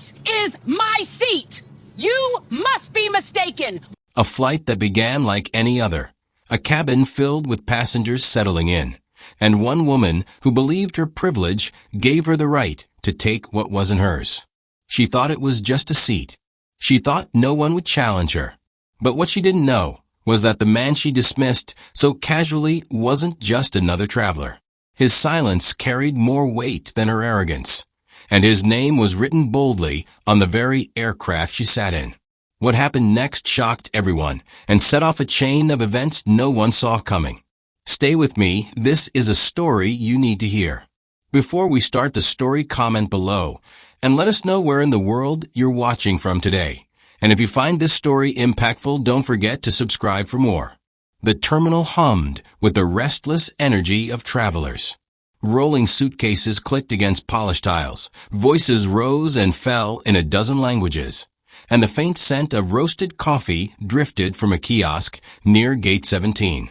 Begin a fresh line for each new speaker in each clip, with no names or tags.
This is my seat! You must be mistaken!
A flight that began like any other. A cabin filled with passengers settling in. And one woman who believed her privilege gave her the right to take what wasn't hers. She thought it was just a seat. She thought no one would challenge her. But what she didn't know was that the man she dismissed so casually wasn't just another traveler. His silence carried more weight than her arrogance, and his name was written boldly on the very aircraft she sat in. What happened next shocked everyone and set off a chain of events no one saw coming. Stay with me, this is a story you need to hear. Before we start the story, comment below and let us know where in the world you're watching from today. And if you find this story impactful, don't forget to subscribe for more. The terminal hummed with the restless energy of travelers. Rolling suitcases clicked against polished tiles. Voices rose and fell in a dozen languages. And the faint scent of roasted coffee drifted from a kiosk near Gate 17.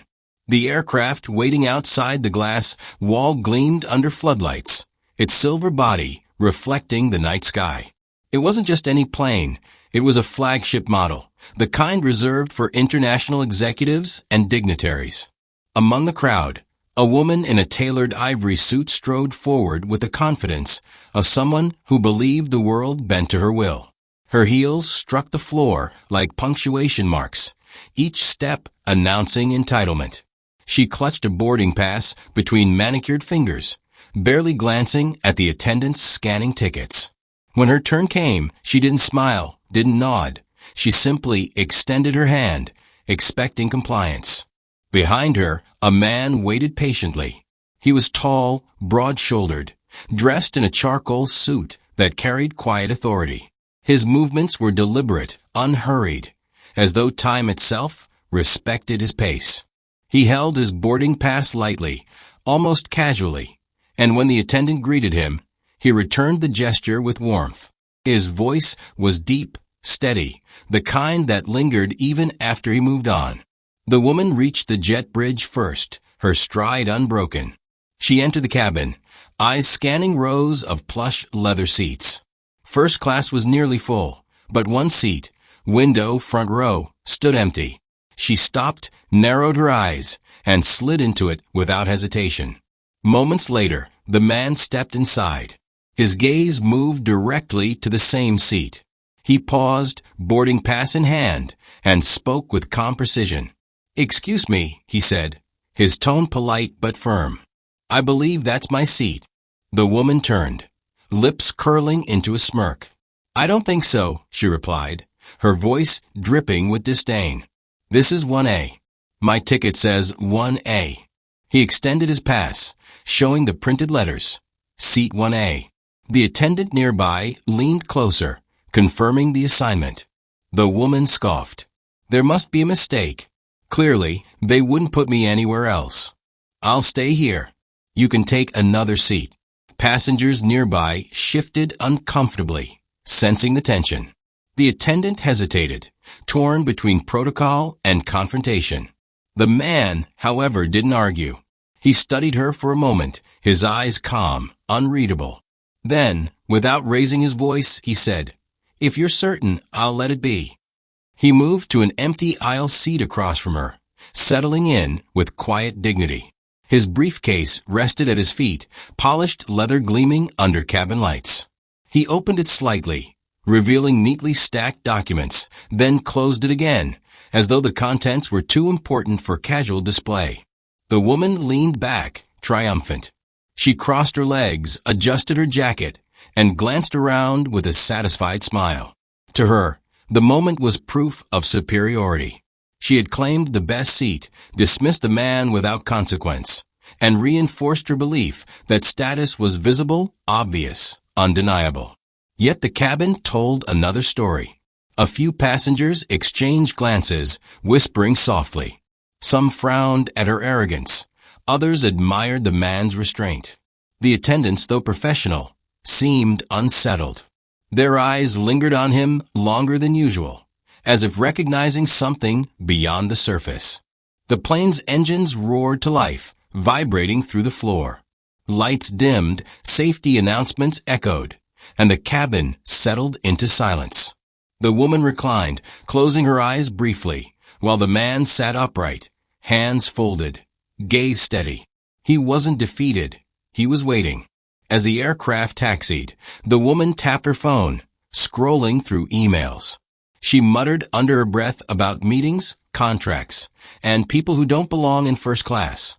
The aircraft waiting outside the glass wall gleamed under floodlights, its silver body reflecting the night sky. It wasn't just any plane. It was a flagship model, the kind reserved for international executives and dignitaries. Among the crowd, a woman in a tailored ivory suit strode forward with the confidence of someone who believed the world bent to her will. Her heels struck the floor like punctuation marks, each step announcing entitlement. She clutched a boarding pass between manicured fingers, barely glancing at the attendants scanning tickets. When her turn came, she didn't smile, didn't nod. She simply extended her hand, expecting compliance. Behind her, a man waited patiently. He was tall, broad-shouldered, dressed in a charcoal suit that carried quiet authority. His movements were deliberate, unhurried, as though time itself respected his pace. He held his boarding pass lightly, almost casually, and when the attendant greeted him, he returned the gesture with warmth. His voice was deep, steady, the kind that lingered even after he moved on. The woman reached the jet bridge first, her stride unbroken. She entered the cabin, eyes scanning rows of plush leather seats. First class was nearly full, but one seat, window front row, stood empty. She stopped, narrowed her eyes, and slid into it without hesitation. Moments later, the man stepped inside. His gaze moved directly to the same seat. He paused, boarding pass in hand, and spoke with calm precision. "Excuse me," he said, his tone polite but firm. "I believe that's my seat." The woman turned, lips curling into a smirk. "I don't think so," she replied, her voice dripping with disdain. "This is 1A. My ticket says 1A. He extended his pass, showing the printed letters. Seat 1A. The attendant nearby leaned closer, confirming the assignment. The woman scoffed. "There must be a mistake. Clearly, they wouldn't put me anywhere else. I'll stay here. You can take another seat." Passengers nearby shifted uncomfortably, sensing the tension. The attendant hesitated, torn between protocol and confrontation. The man, however, didn't argue. He studied her for a moment, his eyes calm, unreadable. Then, without raising his voice, he said, "If you're certain, I'll let it be." He moved to an empty aisle seat across from her, settling in with quiet dignity. His briefcase rested at his feet, polished leather gleaming under cabin lights. He opened it slightly, revealing neatly stacked documents, then closed it again, as though the contents were too important for casual display. The woman leaned back, triumphant. She crossed her legs, adjusted her jacket, and glanced around with a satisfied smile. To her, the moment was proof of superiority. She had claimed the best seat, dismissed the man without consequence, and reinforced her belief that status was visible, obvious, undeniable. Yet the cabin told another story. A few passengers exchanged glances, whispering softly. Some frowned at her arrogance. Others admired the man's restraint. The attendants, though professional, seemed unsettled. Their eyes lingered on him longer than usual, as if recognizing something beyond the surface. The plane's engines roared to life, vibrating through the floor. Lights dimmed, safety announcements echoed, and the cabin settled into silence. The woman reclined, closing her eyes briefly, while the man sat upright, hands folded, gaze steady. He wasn't defeated. He was waiting. As the aircraft taxied, the woman tapped her phone, scrolling through emails. She muttered under her breath about meetings, contracts, and people who don't belong in first class.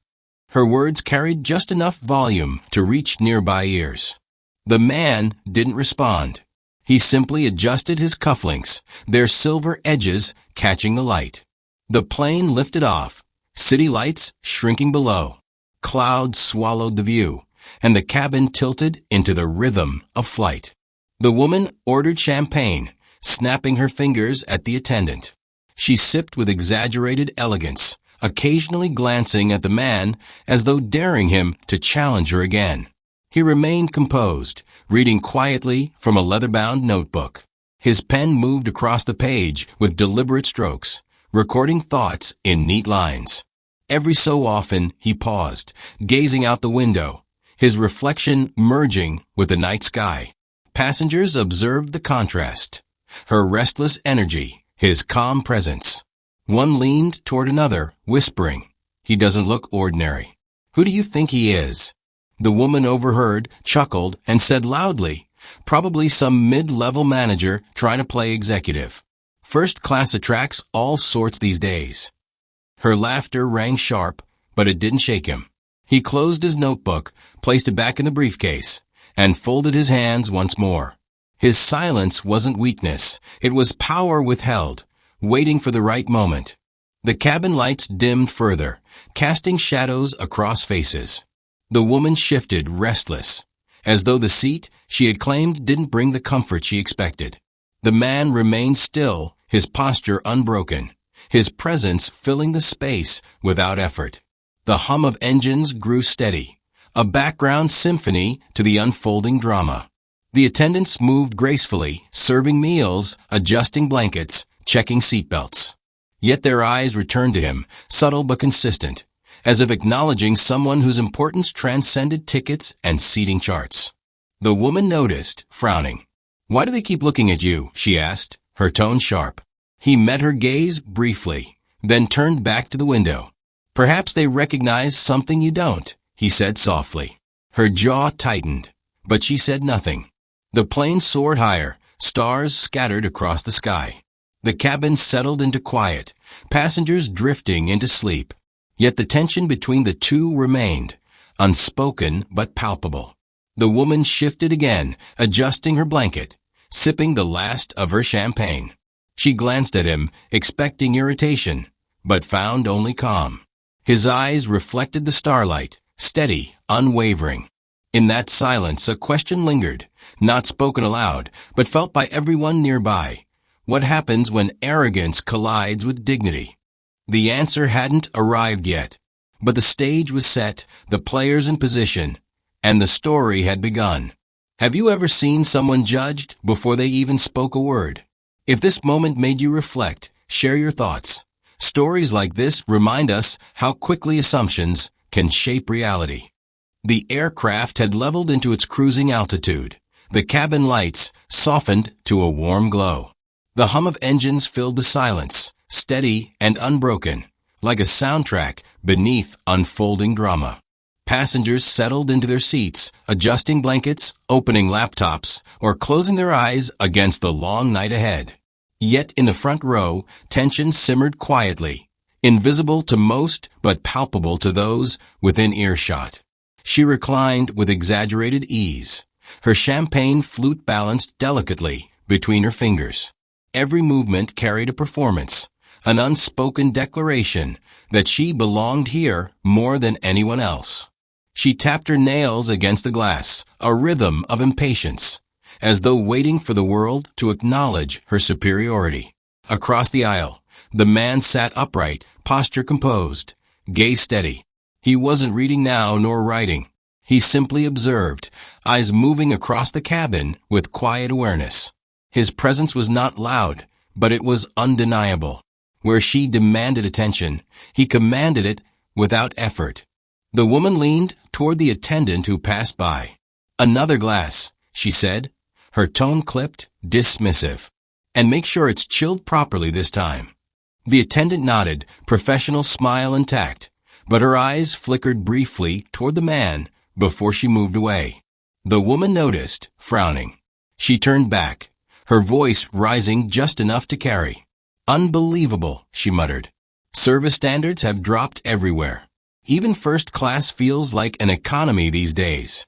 Her words carried just enough volume to reach nearby ears. The man didn't respond. He simply adjusted his cufflinks, their silver edges catching the light. The plane lifted off, city lights shrinking below. Clouds swallowed the view, and the cabin tilted into the rhythm of flight. The woman ordered champagne, snapping her fingers at the attendant. She sipped with exaggerated elegance, occasionally glancing at the man as though daring him to challenge her again. He remained composed, reading quietly from a leather-bound notebook. His pen moved across the page with deliberate strokes, recording thoughts in neat lines. Every so often he paused, gazing out the window, his reflection merging with the night sky. Passengers observed the contrast. Her restless energy, his calm presence. One leaned toward another, whispering, "He doesn't look ordinary. Who do you think he is?" The woman overheard, chuckled, and said loudly, "Probably some mid-level manager trying to play executive. First class attracts all sorts these days." Her laughter rang sharp, but it didn't shake him. He closed his notebook, placed it back in the briefcase, and folded his hands once more. His silence wasn't weakness, it was power withheld, waiting for the right moment. The cabin lights dimmed further, casting shadows across faces. The woman shifted, restless, as though the seat she had claimed didn't bring the comfort she expected. The man remained still, his posture unbroken, his presence filling the space without effort. The hum of engines grew steady, a background symphony to the unfolding drama. The attendants moved gracefully, serving meals, adjusting blankets, checking seatbelts. Yet their eyes returned to him, subtle but consistent, as if acknowledging someone whose importance transcended tickets and seating charts. The woman noticed, frowning. "Why do they keep looking at you?" she asked, her tone sharp. He met her gaze briefly, then turned back to the window. "Perhaps they recognize something you don't," he said softly. Her jaw tightened, but she said nothing. The plane soared higher, stars scattered across the sky. The cabin settled into quiet, passengers drifting into sleep. Yet the tension between the two remained, unspoken but palpable. The woman shifted again, adjusting her blanket, sipping the last of her champagne. She glanced at him, expecting irritation, but found only calm. His eyes reflected the starlight, steady, unwavering. In that silence, a question lingered, not spoken aloud, but felt by everyone nearby. What happens when arrogance collides with dignity? The answer hadn't arrived yet, but the stage was set, the players in position, and the story had begun. Have you ever seen someone judged before they even spoke a word? If this moment made you reflect, share your thoughts. Stories like this remind us how quickly assumptions can shape reality. The aircraft had leveled into its cruising altitude. The cabin lights softened to a warm glow. The hum of engines filled the silence, steady and unbroken, like a soundtrack beneath unfolding drama. Passengers settled into their seats, adjusting blankets, opening laptops, or closing their eyes against the long night ahead. Yet in the front row, tension simmered quietly, invisible to most but palpable to those within earshot. She reclined with exaggerated ease, her champagne flute balanced delicately between her fingers. Every movement carried a performance, an unspoken declaration that she belonged here more than anyone else. She tapped her nails against the glass, a rhythm of impatience, as though waiting for the world to acknowledge her superiority. Across the aisle, the man sat upright, posture composed, gaze steady. He wasn't reading now nor writing. He simply observed, eyes moving across the cabin with quiet awareness. His presence was not loud, but it was undeniable. Where she demanded attention, he commanded it without effort. The woman leaned toward the attendant who passed by. "Another glass," she said, her tone clipped, dismissive. "And make sure it's chilled properly this time." The attendant nodded, professional smile intact, but her eyes flickered briefly toward the man before she moved away. The woman noticed, frowning. She turned back, her voice rising just enough to carry. "Unbelievable," she muttered. "Service standards have dropped everywhere. Even first class feels like an economy these days."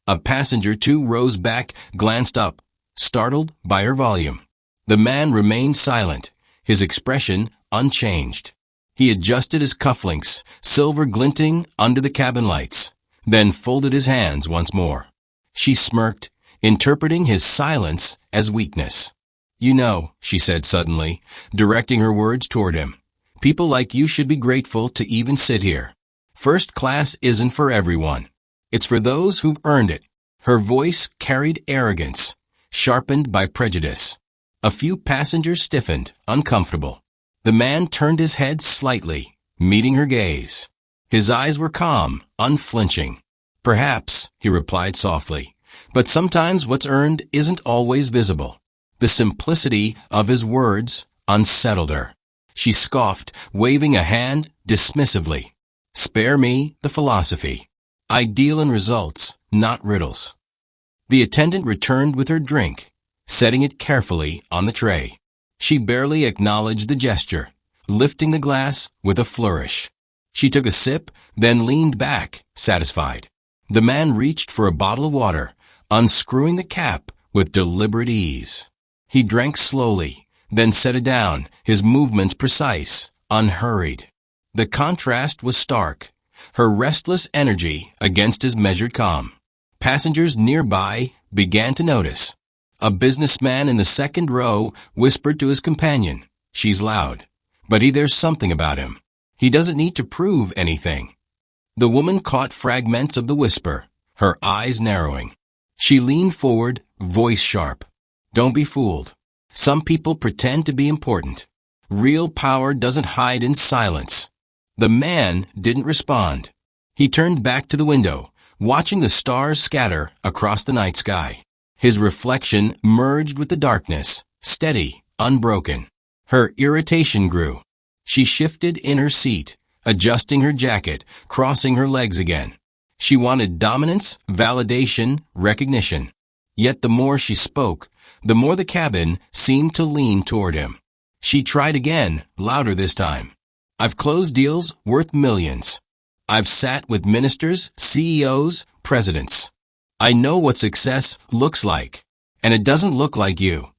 A passenger 2 rows back glanced up, startled by her volume. The man remained silent, his expression unchanged. He adjusted his cufflinks, silver glinting under the cabin lights, then folded his hands once more. She smirked, interpreting his silence as weakness. "You know," she said suddenly, directing her words toward him, "people like you should be grateful to even sit here. First class isn't for everyone. It's for those who've earned it." Her voice carried arrogance, sharpened by prejudice. A few passengers stiffened, uncomfortable. The man turned his head slightly, meeting her gaze. His eyes were calm, unflinching. "Perhaps," he replied softly, "but sometimes what's earned isn't always visible." The simplicity of his words unsettled her. She scoffed, waving a hand dismissively. "Spare me the philosophy. I deal in results, not riddles." The attendant returned with her drink, setting it carefully on the tray. She barely acknowledged the gesture, lifting the glass with a flourish. She took a sip, then leaned back, satisfied. The man reached for a bottle of water, unscrewing the cap with deliberate ease. He drank slowly, then set it down, his movements precise, unhurried. The contrast was stark, her restless energy against his measured calm. Passengers nearby began to notice. A businessman in the second row whispered to his companion, "She's loud, but there's something about him. He doesn't need to prove anything." The woman caught fragments of the whisper, her eyes narrowing. She leaned forward, voice sharp. "Don't be fooled. Some people pretend to be important. Real power doesn't hide in silence." The man didn't respond. He turned back to the window, watching the stars scatter across the night sky. His reflection merged with the darkness, steady, unbroken. Her irritation grew. She shifted in her seat, adjusting her jacket, crossing her legs again. She wanted dominance, validation, recognition. Yet the more she spoke, the more the cabin seemed to lean toward him. She tried again, louder this time. "I've closed deals worth millions. I've sat with ministers, CEOs, presidents. I know what success looks like, and it doesn't look like you."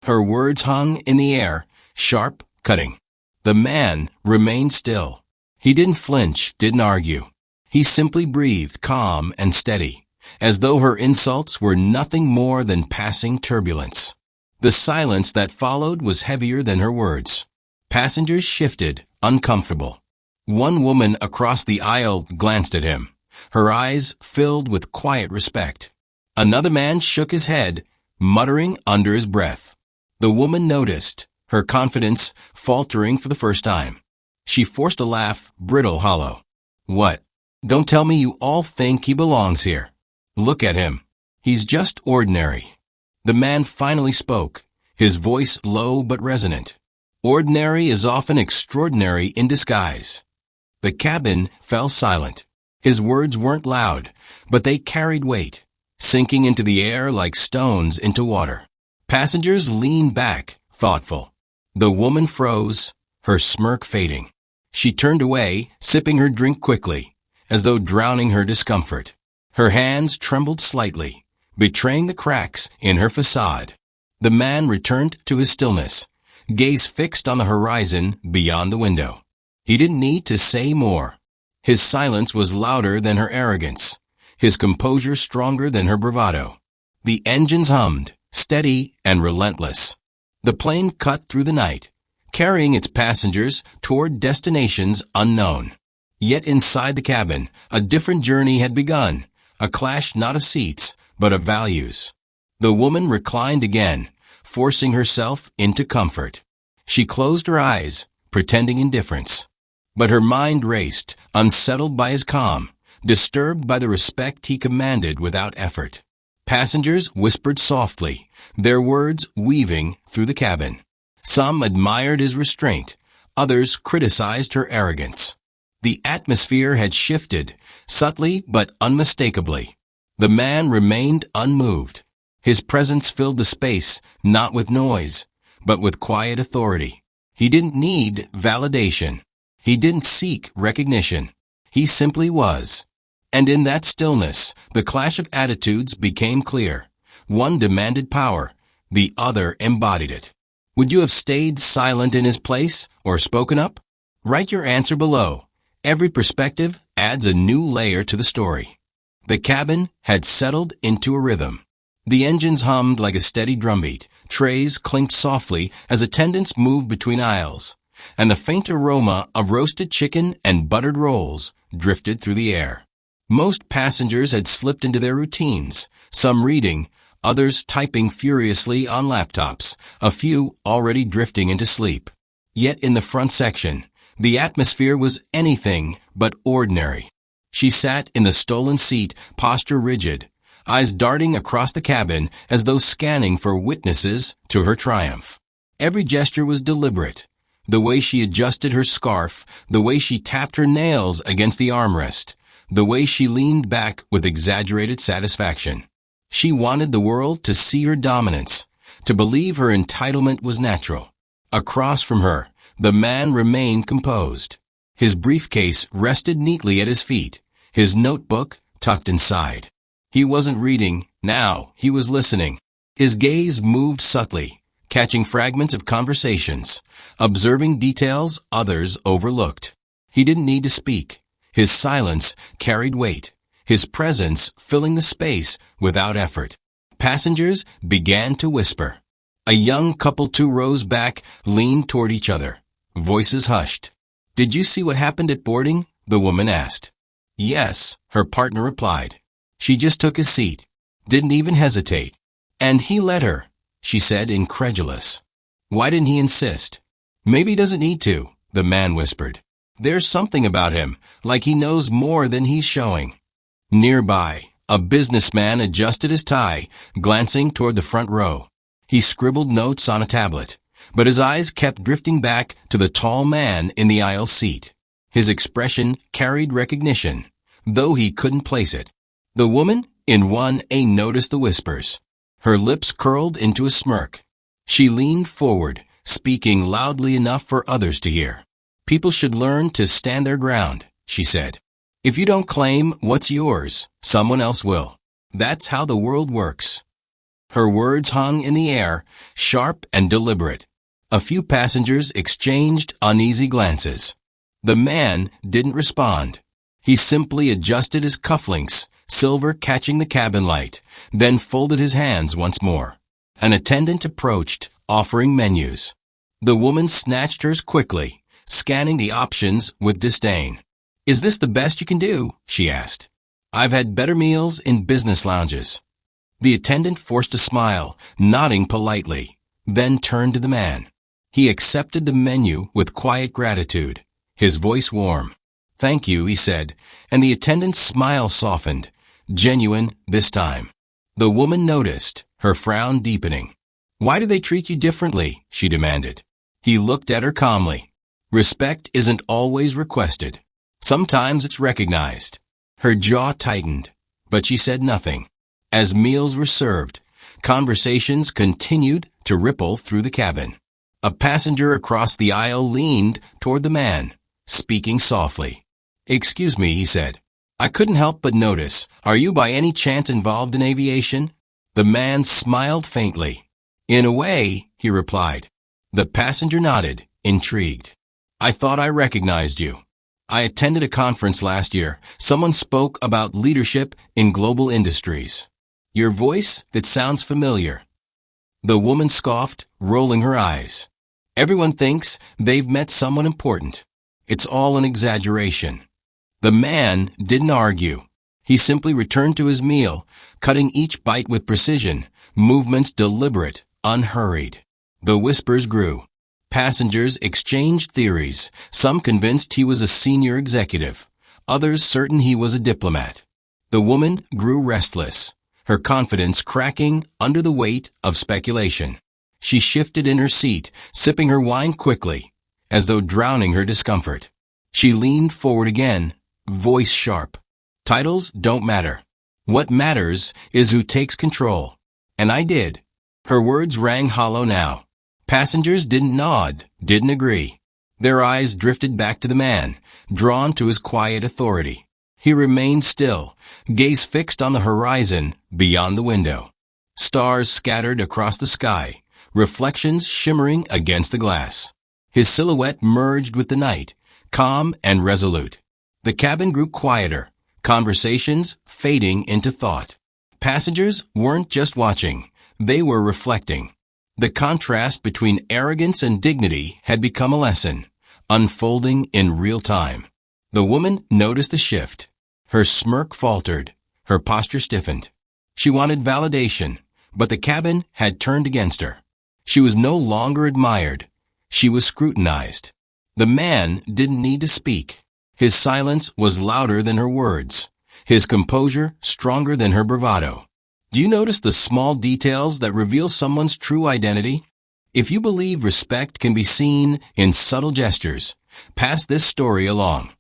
Her words hung in the air, sharp, cutting. The man remained still. He didn't flinch, didn't argue. He simply breathed, calm and steady, as though her insults were nothing more than passing turbulence. The silence that followed was heavier than her words. Passengers shifted, uncomfortable. One woman across the aisle glanced at him, her eyes filled with quiet respect. Another man shook his head, muttering under his breath. The woman noticed, her confidence faltering for the first time. She forced a laugh, brittle, hollow. "What? Don't tell me you all think he belongs here. Look at him. He's just ordinary." The man finally spoke, his voice low but resonant. "Ordinary is often extraordinary in disguise." The cabin fell silent. His words weren't loud, but they carried weight, sinking into the air like stones into water. Passengers leaned back, thoughtful. The woman froze, her smirk fading. She turned away, sipping her drink quickly, as though drowning her discomfort. Her hands trembled slightly, betraying the cracks in her facade. The man returned to his stillness, gaze fixed on the horizon beyond the window. He didn't need to say more. His silence was louder than her arrogance, his composure stronger than her bravado. The engines hummed, steady and relentless. The plane cut through the night, carrying its passengers toward destinations unknown. Yet inside the cabin, a different journey had begun, a clash not of seats, but of values. The woman reclined again, forcing herself into comfort. She closed her eyes, pretending indifference. But her mind raced, unsettled by his calm, disturbed by the respect he commanded without effort. Passengers whispered softly, their words weaving through the cabin. Some admired his restraint, others criticized her arrogance. The atmosphere had shifted, subtly but unmistakably. The man remained unmoved. His presence filled the space, not with noise, but with quiet authority. He didn't need validation. He didn't seek recognition. He simply was. And in that stillness, the clash of attitudes became clear. One demanded power, the other embodied it. Would you have stayed silent in his place or spoken up? Write your answer below. Every perspective adds a new layer to the story. The cabin had settled into a rhythm. The engines hummed like a steady drumbeat, trays clinked softly as attendants moved between aisles, and the faint aroma of roasted chicken and buttered rolls drifted through the air. Most passengers had slipped into their routines, some reading, others typing furiously on laptops, a few already drifting into sleep. Yet in the front section, the atmosphere was anything but ordinary. She sat in the stolen seat, posture rigid, eyes darting across the cabin as though scanning for witnesses to her triumph. Every gesture was deliberate. The way she adjusted her scarf, the way she tapped her nails against the armrest, the way she leaned back with exaggerated satisfaction. She wanted the world to see her dominance, to believe her entitlement was natural. Across from her, the man remained composed. His briefcase rested neatly at his feet, his notebook tucked inside. He wasn't reading, now he was listening. His gaze moved subtly, catching fragments of conversations, observing details others overlooked. He didn't need to speak. His silence carried weight, his presence filling the space without effort. Passengers began to whisper. A young couple 2 rows back leaned toward each other. Voices hushed. "Did you see what happened at boarding?" the woman asked. "Yes," her partner replied. She just took his seat, didn't even hesitate. "And he let her," she said, incredulous. "Why didn't he insist?" "Maybe he doesn't need to," the man whispered. "There's something about him, like he knows more than he's showing." Nearby, a businessman adjusted his tie, glancing toward the front row. He scribbled notes on a tablet, but his eyes kept drifting back to the tall man in the aisle seat. His expression carried recognition, though he couldn't place it. The woman in 1A noticed the whispers. Her lips curled into a smirk. She leaned forward, speaking loudly enough for others to hear. "People should learn to stand their ground," she said. "If you don't claim what's yours, someone else will. That's how the world works." Her words hung in the air, sharp and deliberate. A few passengers exchanged uneasy glances. The man didn't respond. He simply adjusted his cufflinks, silver catching the cabin light, then folded his hands once more. An attendant approached, offering menus. The woman snatched hers quickly, scanning the options with disdain. "Is this the best you can do?" she asked. "I've had better meals in business lounges." The attendant forced a smile, nodding politely, then turned to the man. He accepted the menu with quiet gratitude, his voice warm. "Thank you," he said, and the attendant's smile softened, genuine this time. The woman noticed, her frown deepening. "Why do they treat you differently?" she demanded. He looked at her calmly. "Respect isn't always requested. Sometimes it's recognized." Her jaw tightened, but she said nothing. As meals were served, conversations continued to ripple through the cabin. A passenger across the aisle leaned toward the man, speaking softly. "Excuse me," he said. "I couldn't help but notice. Are you by any chance involved in aviation?" The man smiled faintly. "In a way," he replied. The passenger nodded, intrigued. "I thought I recognized you. I attended a conference last year. Someone spoke about leadership in global industries. Your voice, that sounds familiar." The woman scoffed, rolling her eyes. "Everyone thinks they've met someone important. It's all an exaggeration." The man didn't argue. He simply returned to his meal, cutting each bite with precision, movements deliberate, unhurried. The whispers grew. Passengers exchanged theories, some convinced he was a senior executive, others certain he was a diplomat. The woman grew restless. her confidence cracking under the weight of speculation. She shifted in her seat, sipping her wine quickly, as though drowning her discomfort. She leaned forward again, voice sharp. Titles don't matter. What matters is who takes control. And I did. Her words rang hollow now. Passengers didn't nod, didn't agree. Their eyes drifted back to the man, drawn to his quiet authority. He remained still, gaze fixed on the horizon beyond the window. Stars scattered across the sky, reflections shimmering against the glass. His silhouette merged with the night, calm and resolute. The cabin grew quieter, conversations fading into thought. Passengers weren't just watching, they were reflecting. The contrast between arrogance and dignity had become a lesson, unfolding in real time. The woman noticed the shift. Her smirk faltered, her posture stiffened. She wanted validation, but the cabin had turned against her. She was no longer admired. She was scrutinized. The man didn't need to speak. His silence was louder than her words, his composure stronger than her bravado. Do you notice the small details that reveal someone's true identity? If you believe respect can be seen in subtle gestures, pass this story along.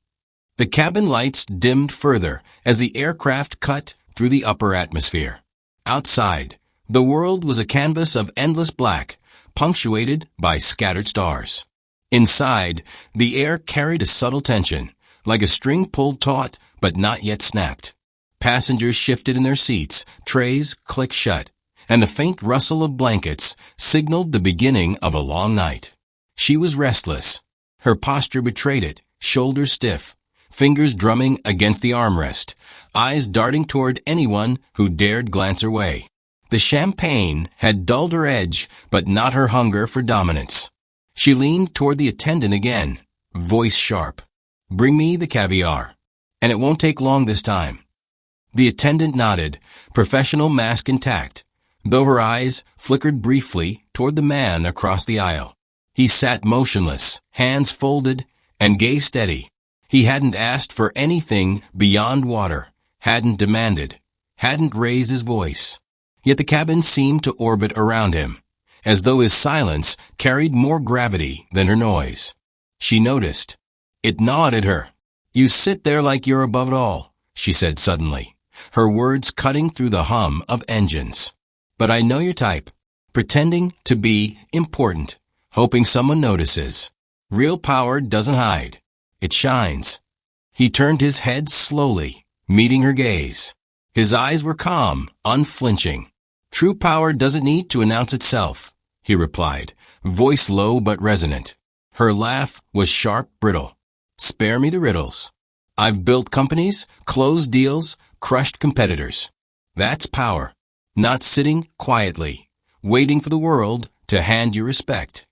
The cabin lights dimmed further as the aircraft cut through the upper atmosphere. Outside, the world was a canvas of endless black, punctuated by scattered stars. Inside, the air carried a subtle tension, like a string pulled taut but not yet snapped. Passengers shifted in their seats, trays clicked shut, and the faint rustle of blankets signaled the beginning of a long night. She was restless. Her posture betrayed it, shoulders stiff, fingers drumming against the armrest, eyes darting toward anyone who dared glance her way. The champagne had dulled her edge, but not her hunger for dominance. She leaned toward the attendant again, voice sharp. "Bring me the caviar. And it won't take long this time." The attendant nodded, professional mask intact, though her eyes flickered briefly toward the man across the aisle. He sat motionless, hands folded, and gaze steady. He hadn't asked for anything beyond water, hadn't demanded, hadn't raised his voice. Yet the cabin seemed to orbit around him, as though his silence carried more gravity than her noise. She noticed. It gnawed at her. "You sit there like you're above it all," she said suddenly, her words cutting through the hum of engines. "But I know your type, pretending to be important, hoping someone notices. Real power doesn't hide. It shines." He turned his head slowly, meeting her gaze. His eyes were calm, unflinching. "True power doesn't need to announce itself," he replied, voice low but resonant. Her laugh was sharp, brittle. "Spare me the riddles. I've built companies, closed deals, crushed competitors. That's power. Not sitting quietly, waiting for the world to hand you respect."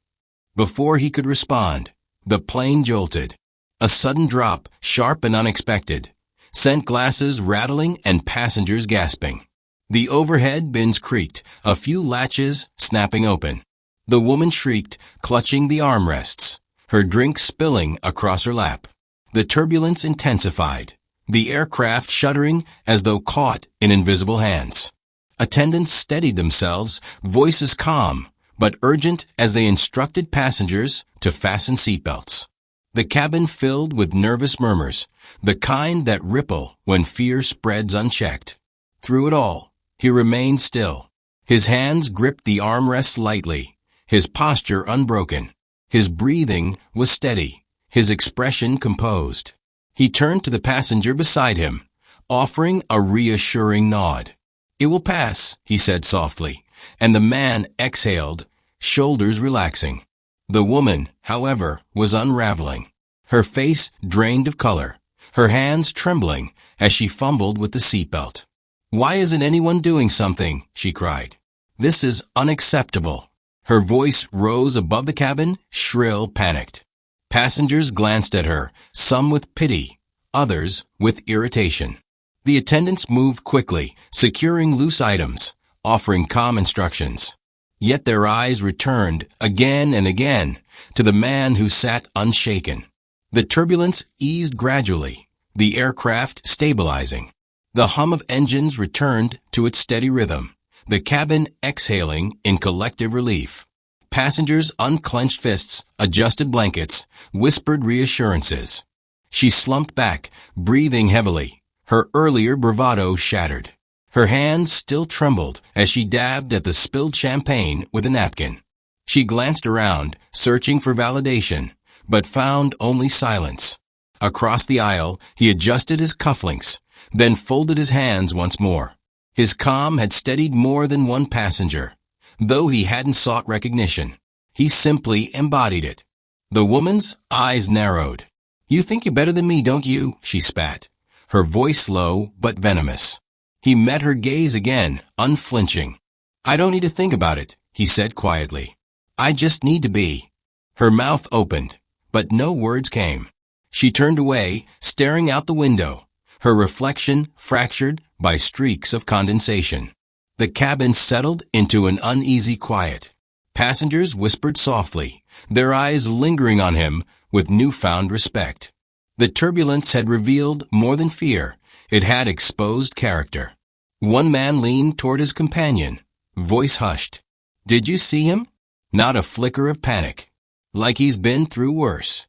Before he could respond, the plane jolted. A sudden drop, sharp and unexpected, sent glasses rattling and passengers gasping. The overhead bins creaked, a few latches snapping open. The woman shrieked, clutching the armrests, her drink spilling across her lap. The turbulence intensified, the aircraft shuddering as though caught in invisible hands. Attendants steadied themselves, voices calm, but urgent as they instructed passengers to fasten seatbelts. The cabin filled with nervous murmurs, the kind that ripple when fear spreads unchecked. Through it all, he remained still. His hands gripped the armrests lightly, his posture unbroken. His breathing was steady, his expression composed. He turned to the passenger beside him, offering a reassuring nod. "It will pass," he said softly, and the man exhaled, shoulders relaxing. The woman, however, was unraveling, her face drained of color, her hands trembling as she fumbled with the seatbelt. "Why isn't anyone doing something?" she cried. "This is unacceptable." Her voice rose above the cabin, shrill, panicked. Passengers glanced at her, some with pity, others with irritation. The attendants moved quickly, securing loose items, offering calm instructions. Yet their eyes returned again and again to the man who sat unshaken. The turbulence eased gradually, the aircraft stabilizing. The hum of engines returned to its steady rhythm, the cabin exhaling in collective relief. Passengers unclenched fists, adjusted blankets, whispered reassurances. She slumped back, breathing heavily, her earlier bravado shattered. Her hands still trembled as she dabbed at the spilled champagne with a napkin. She glanced around, searching for validation, but found only silence. Across the aisle, he adjusted his cufflinks, then folded his hands once more. His calm had steadied more than one passenger. Though he hadn't sought recognition, he simply embodied it. The woman's eyes narrowed. "You think you're better than me, don't you?" she spat, her voice low but venomous. He met her gaze again, unflinching. "I don't need to think about it," he said quietly. "I just need to be." Her mouth opened, but no words came. She turned away, staring out the window, her reflection fractured by streaks of condensation. The cabin settled into an uneasy quiet. Passengers whispered softly, their eyes lingering on him with newfound respect. The turbulence had revealed more than fear. It had exposed character. One man leaned toward his companion, voice hushed. "Did you see him?" Not a flicker of panic. "Like he's been through worse."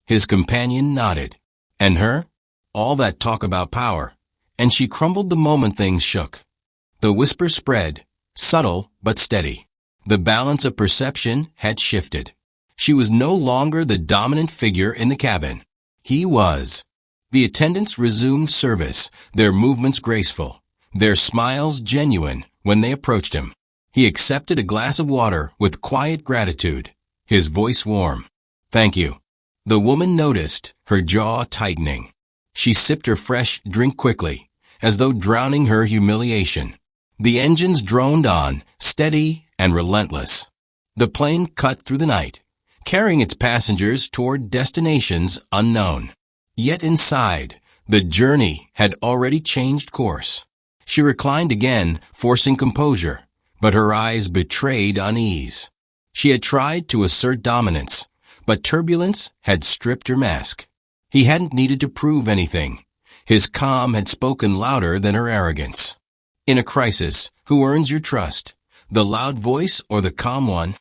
His companion nodded. And her? All that talk about power. And she crumbled the moment things shook. The whisper spread, subtle but steady. The balance of perception had shifted. She was no longer the dominant figure in the cabin. He was. The attendants resumed service, their movements graceful, their smiles genuine when they approached him. He accepted a glass of water with quiet gratitude, his voice warm. "Thank you." The woman noticed, her jaw tightening. She sipped her fresh drink quickly, as though drowning her humiliation. The engines droned on, steady and relentless. The plane cut through the night, carrying its passengers toward destinations unknown. Yet inside, the journey had already changed course. She reclined again, forcing composure, but her eyes betrayed unease. She had tried to assert dominance, but turbulence had stripped her mask. He hadn't needed to prove anything. His calm had spoken louder than her arrogance. In a crisis, who earns your trust? The loud voice or the calm one?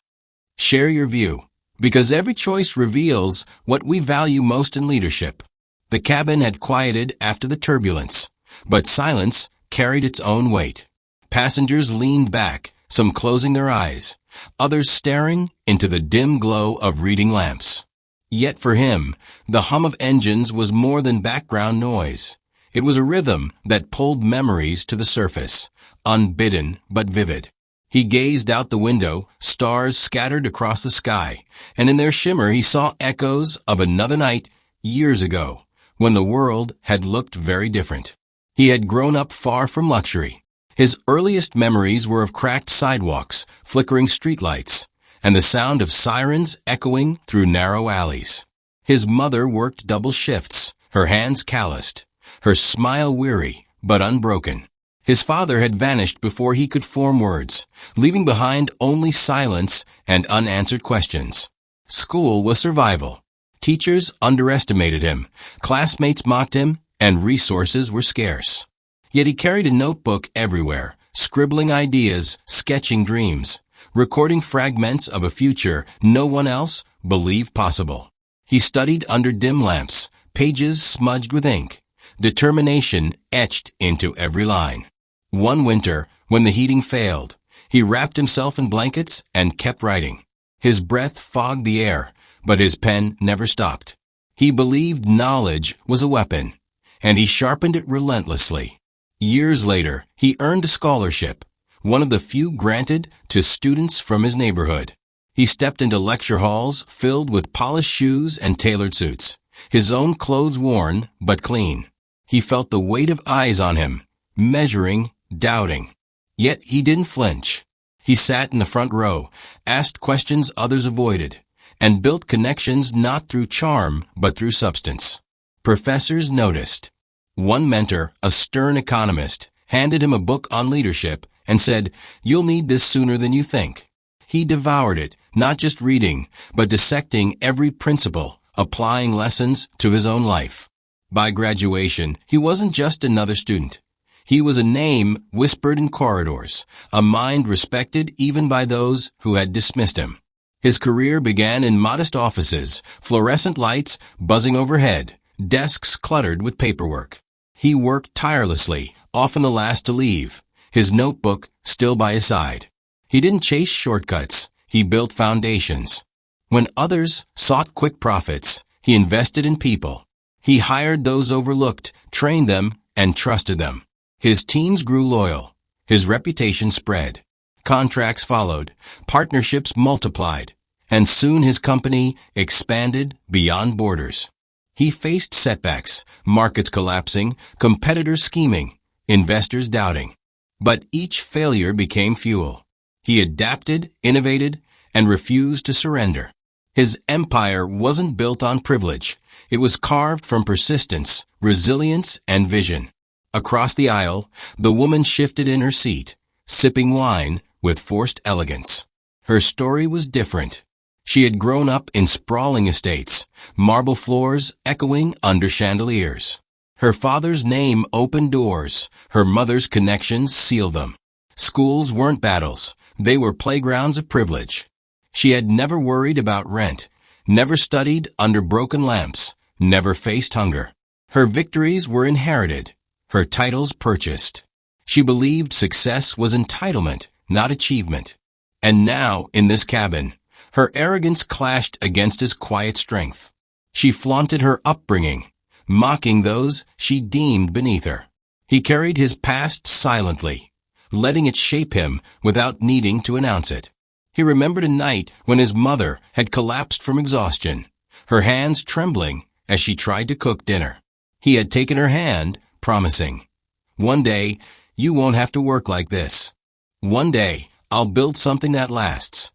Share your view, because every choice reveals what we value most in leadership. The cabin had quieted after the turbulence, but silence carried its own weight. Passengers leaned back, some closing their eyes, others staring into the dim glow of reading lamps. Yet for him, the hum of engines was more than background noise. It was a rhythm that pulled memories to the surface, unbidden but vivid. He gazed out the window, stars scattered across the sky, and in their shimmer he saw echoes of another night years ago, when the world had looked very different. He had grown up far from luxury. His earliest memories were of cracked sidewalks, flickering streetlights, and the sound of sirens echoing through narrow alleys. His mother worked double shifts, her hands calloused, her smile weary but unbroken. His father had vanished before he could form words, leaving behind only silence and unanswered questions. School was survival. Teachers underestimated him, classmates mocked him, and resources were scarce. Yet he carried a notebook everywhere, scribbling ideas, sketching dreams, recording fragments of a future no one else believed possible. He studied under dim lamps, pages smudged with ink, determination etched into every line. One winter, when the heating failed, he wrapped himself in blankets and kept writing. His breath fogged the air, but his pen never stopped. He believed knowledge was a weapon, and he sharpened it relentlessly. Years later, he earned a scholarship, one of the few granted to students from his neighborhood. He stepped into lecture halls filled with polished shoes and tailored suits, his own clothes worn but clean. He felt the weight of eyes on him, measuring, doubting. Yet he didn't flinch. He sat in the front row, asked questions others avoided, and built connections not through charm but through substance. Professors noticed. One mentor, a stern economist, handed him a book on leadership and said, "You'll need this sooner than you think." He devoured it, not just reading, but dissecting every principle, applying lessons to his own life. By graduation, he wasn't just another student. He was a name whispered in corridors, a mind respected even by those who had dismissed him. His career began in modest offices, fluorescent lights buzzing overhead, desks cluttered with paperwork. He worked tirelessly, often the last to leave, his notebook still by his side. He didn't chase shortcuts, he built foundations. When others sought quick profits, he invested in people. He hired those overlooked, trained them, and trusted them. His teams grew loyal. His reputation spread. Contracts followed. Partnerships multiplied. And soon his company expanded beyond borders. He faced setbacks, markets collapsing, competitors scheming, investors doubting. But each failure became fuel. He adapted, innovated, and refused to surrender. His empire wasn't built on privilege. It was carved from persistence, resilience, and vision. Across the aisle, the woman shifted in her seat, sipping wine with forced elegance. Her story was different. She had grown up in sprawling estates, marble floors echoing under chandeliers. Her father's name opened doors. Her mother's connections sealed them. Schools weren't battles. They were playgrounds of privilege. She had never worried about rent, never studied under broken lamps, never faced hunger. Her victories were inherited, her titles purchased. She believed success was entitlement, not achievement. And now, in this cabin, her arrogance clashed against his quiet strength. She flaunted her upbringing, mocking those she deemed beneath her. He carried his past silently, letting it shape him without needing to announce it. He remembered a night when his mother had collapsed from exhaustion, her hands trembling as she tried to cook dinner. He had taken her hand, promising, "One day, you won't have to work like this. One day, I'll build something that lasts."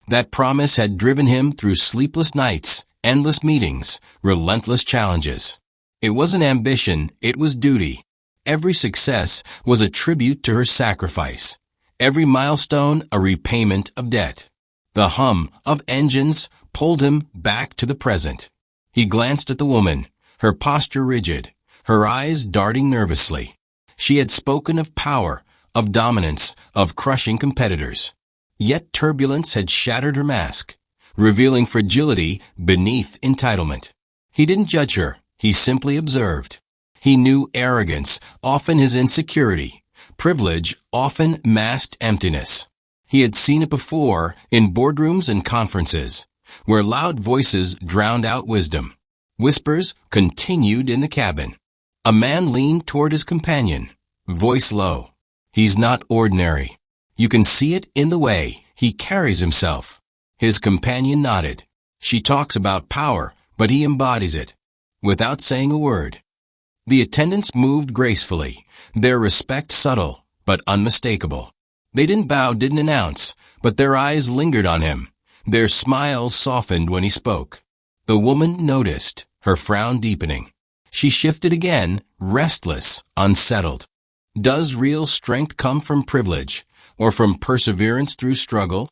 That promise had driven him through sleepless nights, endless meetings, relentless challenges. It wasn't ambition, it was duty. Every success was a tribute to her sacrifice. Every milestone a repayment of debt. The hum of engines pulled him back to the present. He glanced at the woman, her posture rigid, her eyes darting nervously. She had spoken of power, of dominance, of crushing competitors. Yet turbulence had shattered her mask, revealing fragility beneath entitlement. He didn't judge her, he simply observed. He knew arrogance, often his insecurity. Privilege often masked emptiness. He had seen it before in boardrooms and conferences, where loud voices drowned out wisdom. Whispers continued in the cabin. A man leaned toward his companion, voice low. "He's not ordinary. You can see it in the way he carries himself." His companion nodded. "She talks about power, but he embodies it." Without saying a word, the attendants moved gracefully, their respect subtle but unmistakable. They didn't bow, didn't announce, but their eyes lingered on him. Their smiles softened when he spoke. The woman noticed, her frown deepening. She shifted again, restless, unsettled. Does real strength come from privilege, or from perseverance through struggle?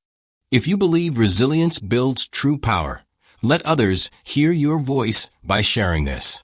If you believe resilience builds true power, let others hear your voice by sharing this.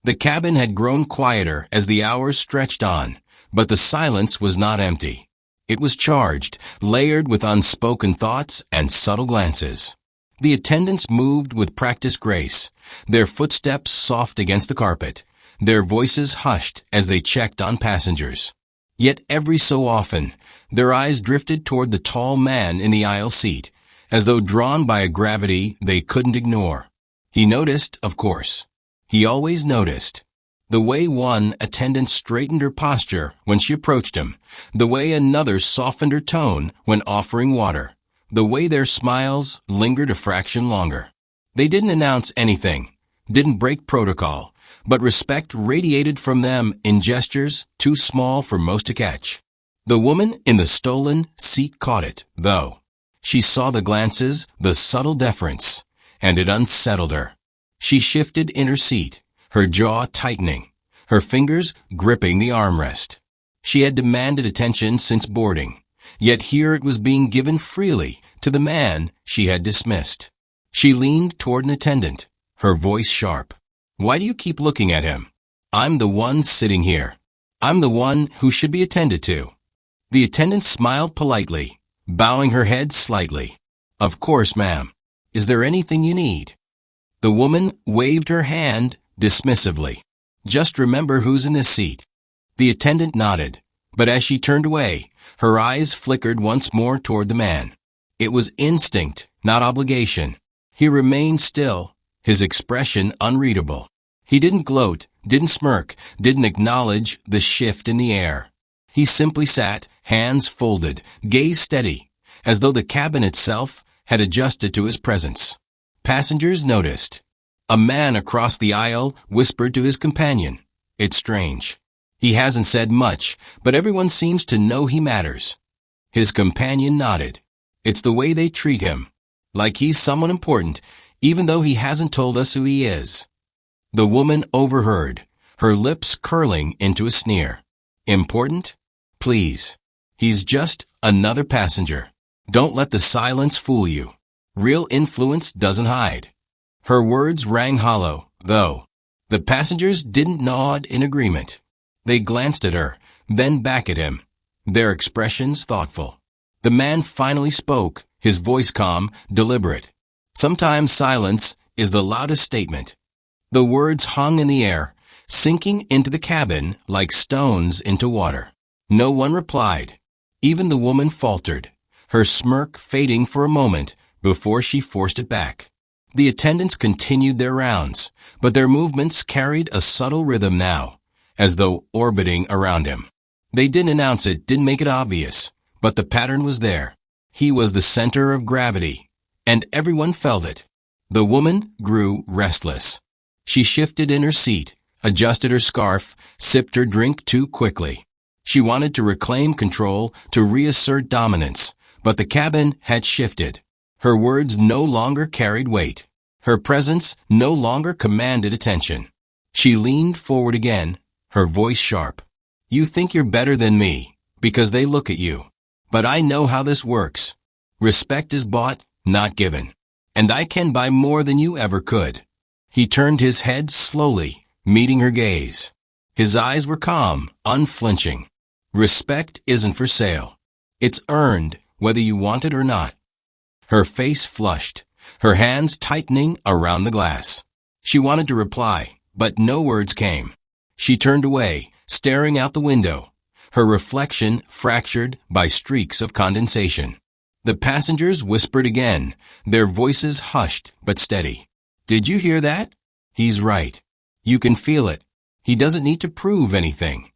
The cabin had grown quieter as the hours stretched on, but the silence was not empty. It was charged, layered with unspoken thoughts and subtle glances. The attendants moved with practiced grace, their footsteps soft against the carpet, their voices hushed as they checked on passengers. Yet every so often, their eyes drifted toward the tall man in the aisle seat, as though drawn by a gravity they couldn't ignore. He noticed, of course. He always noticed. The way one attendant straightened her posture when she approached him, the way another softened her tone when offering water, the way their smiles lingered a fraction longer. They didn't announce anything, didn't break protocol, but respect radiated from them in gestures too small for most to catch. The woman in the stolen seat caught it, though. She saw the glances, the subtle deference, and it unsettled her. She shifted in her seat, her jaw tightening, her fingers gripping the armrest. She had demanded attention since boarding, yet here it was being given freely to the man she had dismissed. She leaned toward an attendant, her voice sharp. "Why do you keep looking at him? I'm the one sitting here." I'm the one who should be attended to." The attendant smiled politely, bowing her head slightly. "Of course, ma'am. Is there anything you need?" The woman waved her hand dismissively. "Just remember who's in this seat." The attendant nodded, but as she turned away, her eyes flickered once more toward the man. It was instinct, not obligation. He remained still, his expression unreadable. He didn't gloat, didn't smirk, didn't acknowledge the shift in the air. He simply sat, hands folded, gaze steady, as though the cabin itself had adjusted to his presence. Passengers noticed. A man across the aisle whispered to his companion, "It's strange. He hasn't said much, but everyone seems to know he matters." His companion nodded. "It's the way they treat him, like he's someone important, even though he hasn't told us who he is." The woman overheard, her lips curling into a sneer. "Important? Please. He's just another passenger. Don't let the silence fool you. Real influence doesn't hide." Her words rang hollow, though. The passengers didn't nod in agreement. They glanced at her, then back at him, their expressions thoughtful. The man finally spoke, his voice calm, deliberate. Sometimes silence is the loudest statement. The words hung in the air, sinking into the cabin like stones into water. No one replied. Even the woman faltered, her smirk fading for a moment before she forced it back. The attendants continued their rounds, but their movements carried a subtle rhythm now, as though orbiting around him. They didn't announce it, didn't make it obvious, but the pattern was there. He was the center of gravity, and everyone felt it. The woman grew restless. She shifted in her seat, adjusted her scarf, sipped her drink too quickly. She wanted to reclaim control, to reassert dominance, but the cabin had shifted. Her words no longer carried weight. Her presence no longer commanded attention. She leaned forward again, her voice sharp. "You think you're better than me, because they look at you. But I know how this works. Respect is bought, not given. And I can buy more than you ever could." He turned his head slowly, meeting her gaze. His eyes were calm, unflinching. "Respect isn't for sale. It's earned, whether you want it or not." Her face flushed, her hands tightening around the glass. She wanted to reply, but no words came. She turned away, staring out the window, her reflection fractured by streaks of condensation. The passengers whispered again, their voices hushed but steady. "Did you hear that? He's right. You can feel it. He doesn't need to prove anything."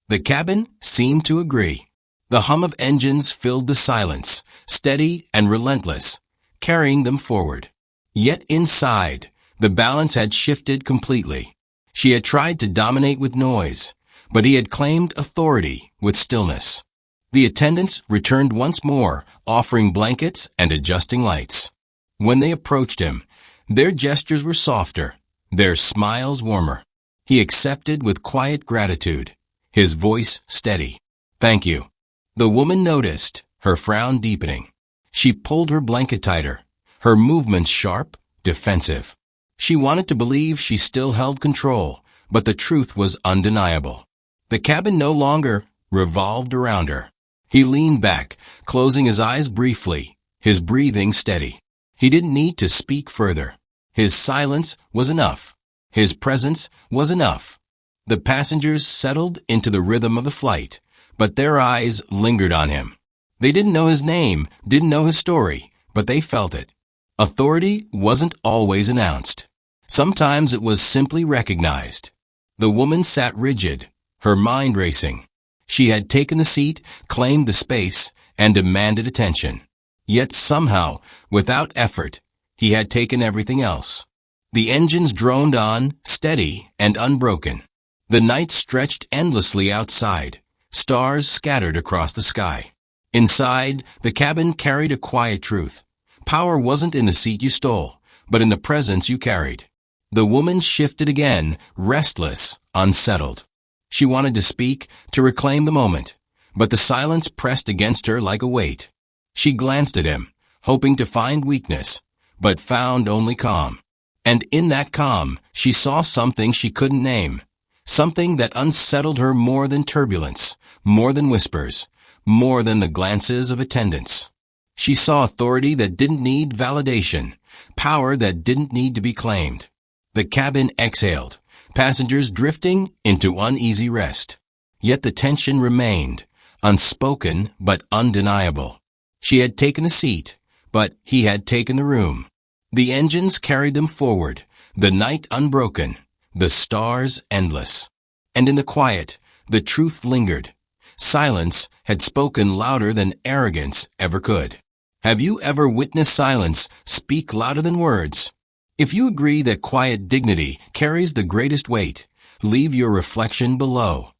The cabin seemed to agree. The hum of engines filled the silence, steady and relentless, carrying them forward. Yet inside, the balance had shifted completely. She had tried to dominate with noise, but he had claimed authority with stillness. The attendants returned once more, offering blankets and adjusting lights. When they approached him, their gestures were softer, their smiles warmer. He accepted with quiet gratitude, his voice steady. "Thank you." The woman noticed, her frown deepening. She pulled her blanket tighter, her movements sharp, defensive. She wanted to believe she still held control, but the truth was undeniable. The cabin no longer revolved around her. He leaned back, closing his eyes briefly, his breathing steady. He didn't need to speak further. His silence was enough. His presence was enough. The passengers settled into the rhythm of the flight, but their eyes lingered on him. They didn't know his name, didn't know his story, but they felt it. Authority wasn't always announced. Sometimes it was simply recognized. The woman sat rigid, her mind racing. She had taken the seat, claimed the space, and demanded attention. Yet somehow, without effort, he had taken everything else. The engines droned on, steady and unbroken. The night stretched endlessly outside, stars scattered across the sky. Inside, the cabin carried a quiet truth. Power wasn't in the seat you stole, but in the presence you carried. The woman shifted again, restless, unsettled. She wanted to speak, to reclaim the moment, but the silence pressed against her like a weight. She glanced at him, hoping to find weakness, but found only calm. And in that calm, she saw something she couldn't name, Something that unsettled her more than turbulence, more than whispers, more than the glances of attendants. She saw authority that didn't need validation, power that didn't need to be claimed. The cabin exhaled, passengers drifting into uneasy rest. Yet the tension remained, unspoken but undeniable. She had taken a seat, but he had taken the room. The engines carried them forward, the night unbroken, the stars endless. And in the quiet, the truth lingered. Silence had spoken louder than arrogance ever could. Have you ever witnessed silence speak louder than words? If you agree that quiet dignity carries the greatest weight, leave your reflection below.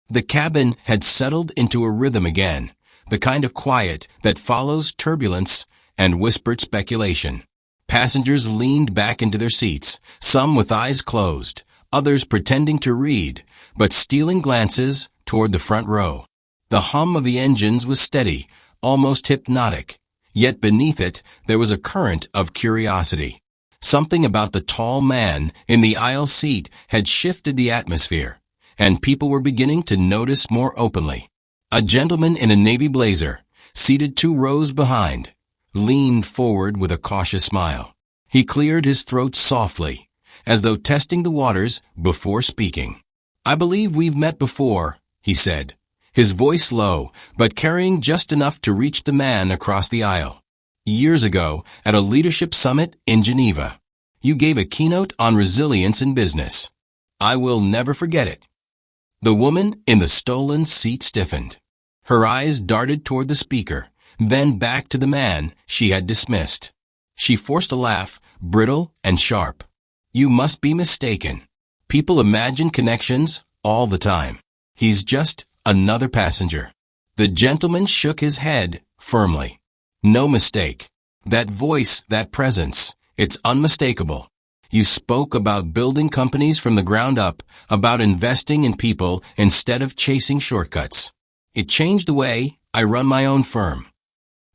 The cabin had settled into a rhythm again, the kind of quiet that follows turbulence and whispered speculation. Passengers leaned back into their seats, some with eyes closed, others pretending to read, but stealing glances toward the front row. The hum of the engines was steady, almost hypnotic, yet beneath it there was a current of curiosity. Something about the tall man in the aisle seat had shifted the atmosphere, and people were beginning to notice more openly. A gentleman in a navy blazer, seated 2 rows behind, leaned forward with a cautious smile. He cleared his throat softly, as though testing the waters before speaking. "I believe we've met before," he said, his voice low, but carrying just enough to reach the man across the aisle. "Years ago, at a leadership summit in Geneva, you gave a keynote on resilience in business. I will never forget it." The woman in the stolen seat stiffened. Her eyes darted toward the speaker, then back to the man she had dismissed. She forced a laugh, brittle and sharp. "You must be mistaken. People imagine connections all the time. He's just another passenger." The gentleman shook his head firmly. "No mistake. That voice, that presence, it's unmistakable. You spoke about building companies from the ground up, about investing in people instead of chasing shortcuts. It changed the way I run my own firm."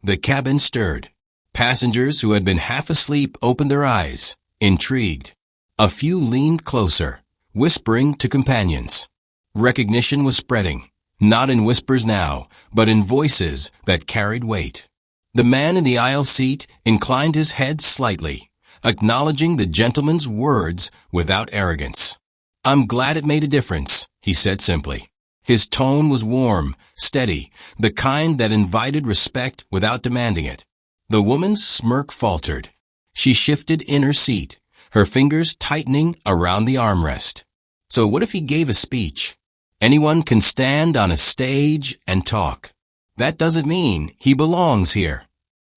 The cabin stirred. Passengers who had been half asleep opened their eyes, intrigued. A few leaned closer, whispering to companions. Recognition was spreading, not in whispers now, but in voices that carried weight. The man in the aisle seat inclined his head slightly, acknowledging the gentleman's words without arrogance. "I'm glad it made a difference," he said simply. His tone was warm, steady, the kind that invited respect without demanding it. The woman's smirk faltered. She shifted in her seat, her fingers tightening around the armrest. So what if he gave a speech? Anyone can stand on a stage and talk. That doesn't mean he belongs here.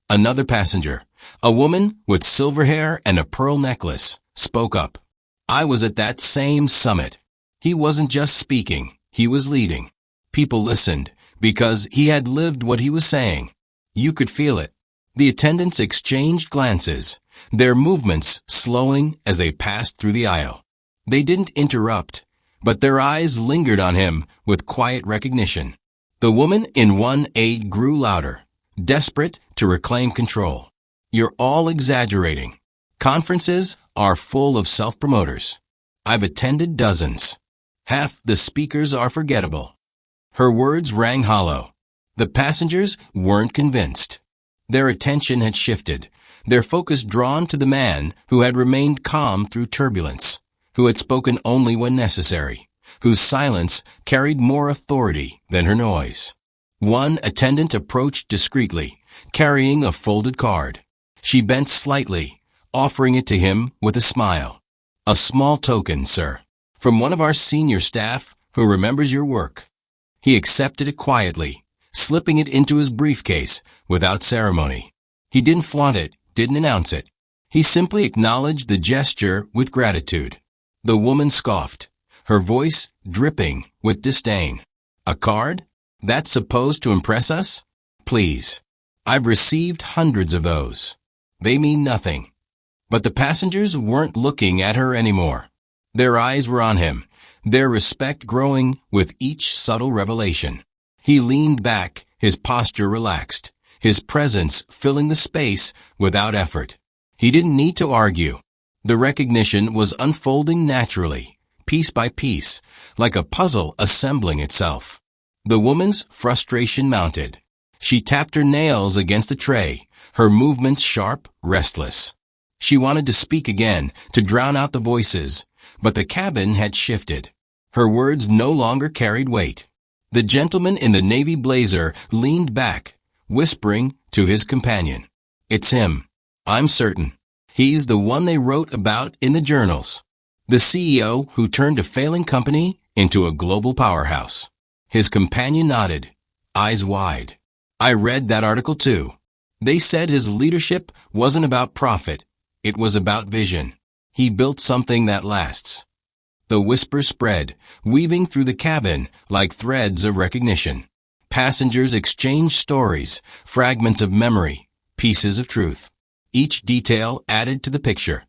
Another passenger, a woman with silver hair and a pearl necklace, spoke up. "I was at that same summit. He wasn't just speaking, he was leading. People listened because he had lived what he was saying. You could feel it." The attendants exchanged glances, their movements slowing as they passed through the aisle. They didn't interrupt, but their eyes lingered on him with quiet recognition. The woman in 1A grew louder, desperate to reclaim control. "You're all exaggerating. Conferences are full of self-promoters. I've attended dozens. Half the speakers are forgettable." Her words rang hollow. The passengers weren't convinced. Their attention had shifted, their focus drawn to the man who had remained calm through turbulence, who had spoken only when necessary, whose silence carried more authority than her noise. One attendant approached discreetly, carrying a folded card. She bent slightly, offering it to him with a smile. "A small token, sir, from one of our senior staff who remembers your work." He accepted it quietly, slipping it into his briefcase without ceremony. He didn't flaunt it, didn't announce it. He simply acknowledged the gesture with gratitude. The woman scoffed, her voice dripping with disdain. "A card? That's supposed to impress us? Please. I've received hundreds of those. They mean nothing." But the passengers weren't looking at her anymore. Their eyes were on him, their respect growing with each subtle revelation. He leaned back, his posture relaxed, his presence filling the space without effort. He didn't need to argue. The recognition was unfolding naturally, piece by piece, like a puzzle assembling itself. The woman's frustration mounted. She tapped her nails against the tray, her movements sharp, restless. She wanted to speak again, to drown out the voices, but the cabin had shifted. Her words no longer carried weight. The gentleman in the navy blazer leaned back, whispering to his companion. "It's him. I'm certain. He's the one they wrote about in the journals. The CEO who turned a failing company into a global powerhouse." His companion nodded, eyes wide. "I read that article too. They said his leadership wasn't about profit. It was about vision. He built something that lasts." The whisper spread, weaving through the cabin like threads of recognition. Passengers exchanged stories, fragments of memory, pieces of truth. Each detail added to the picture,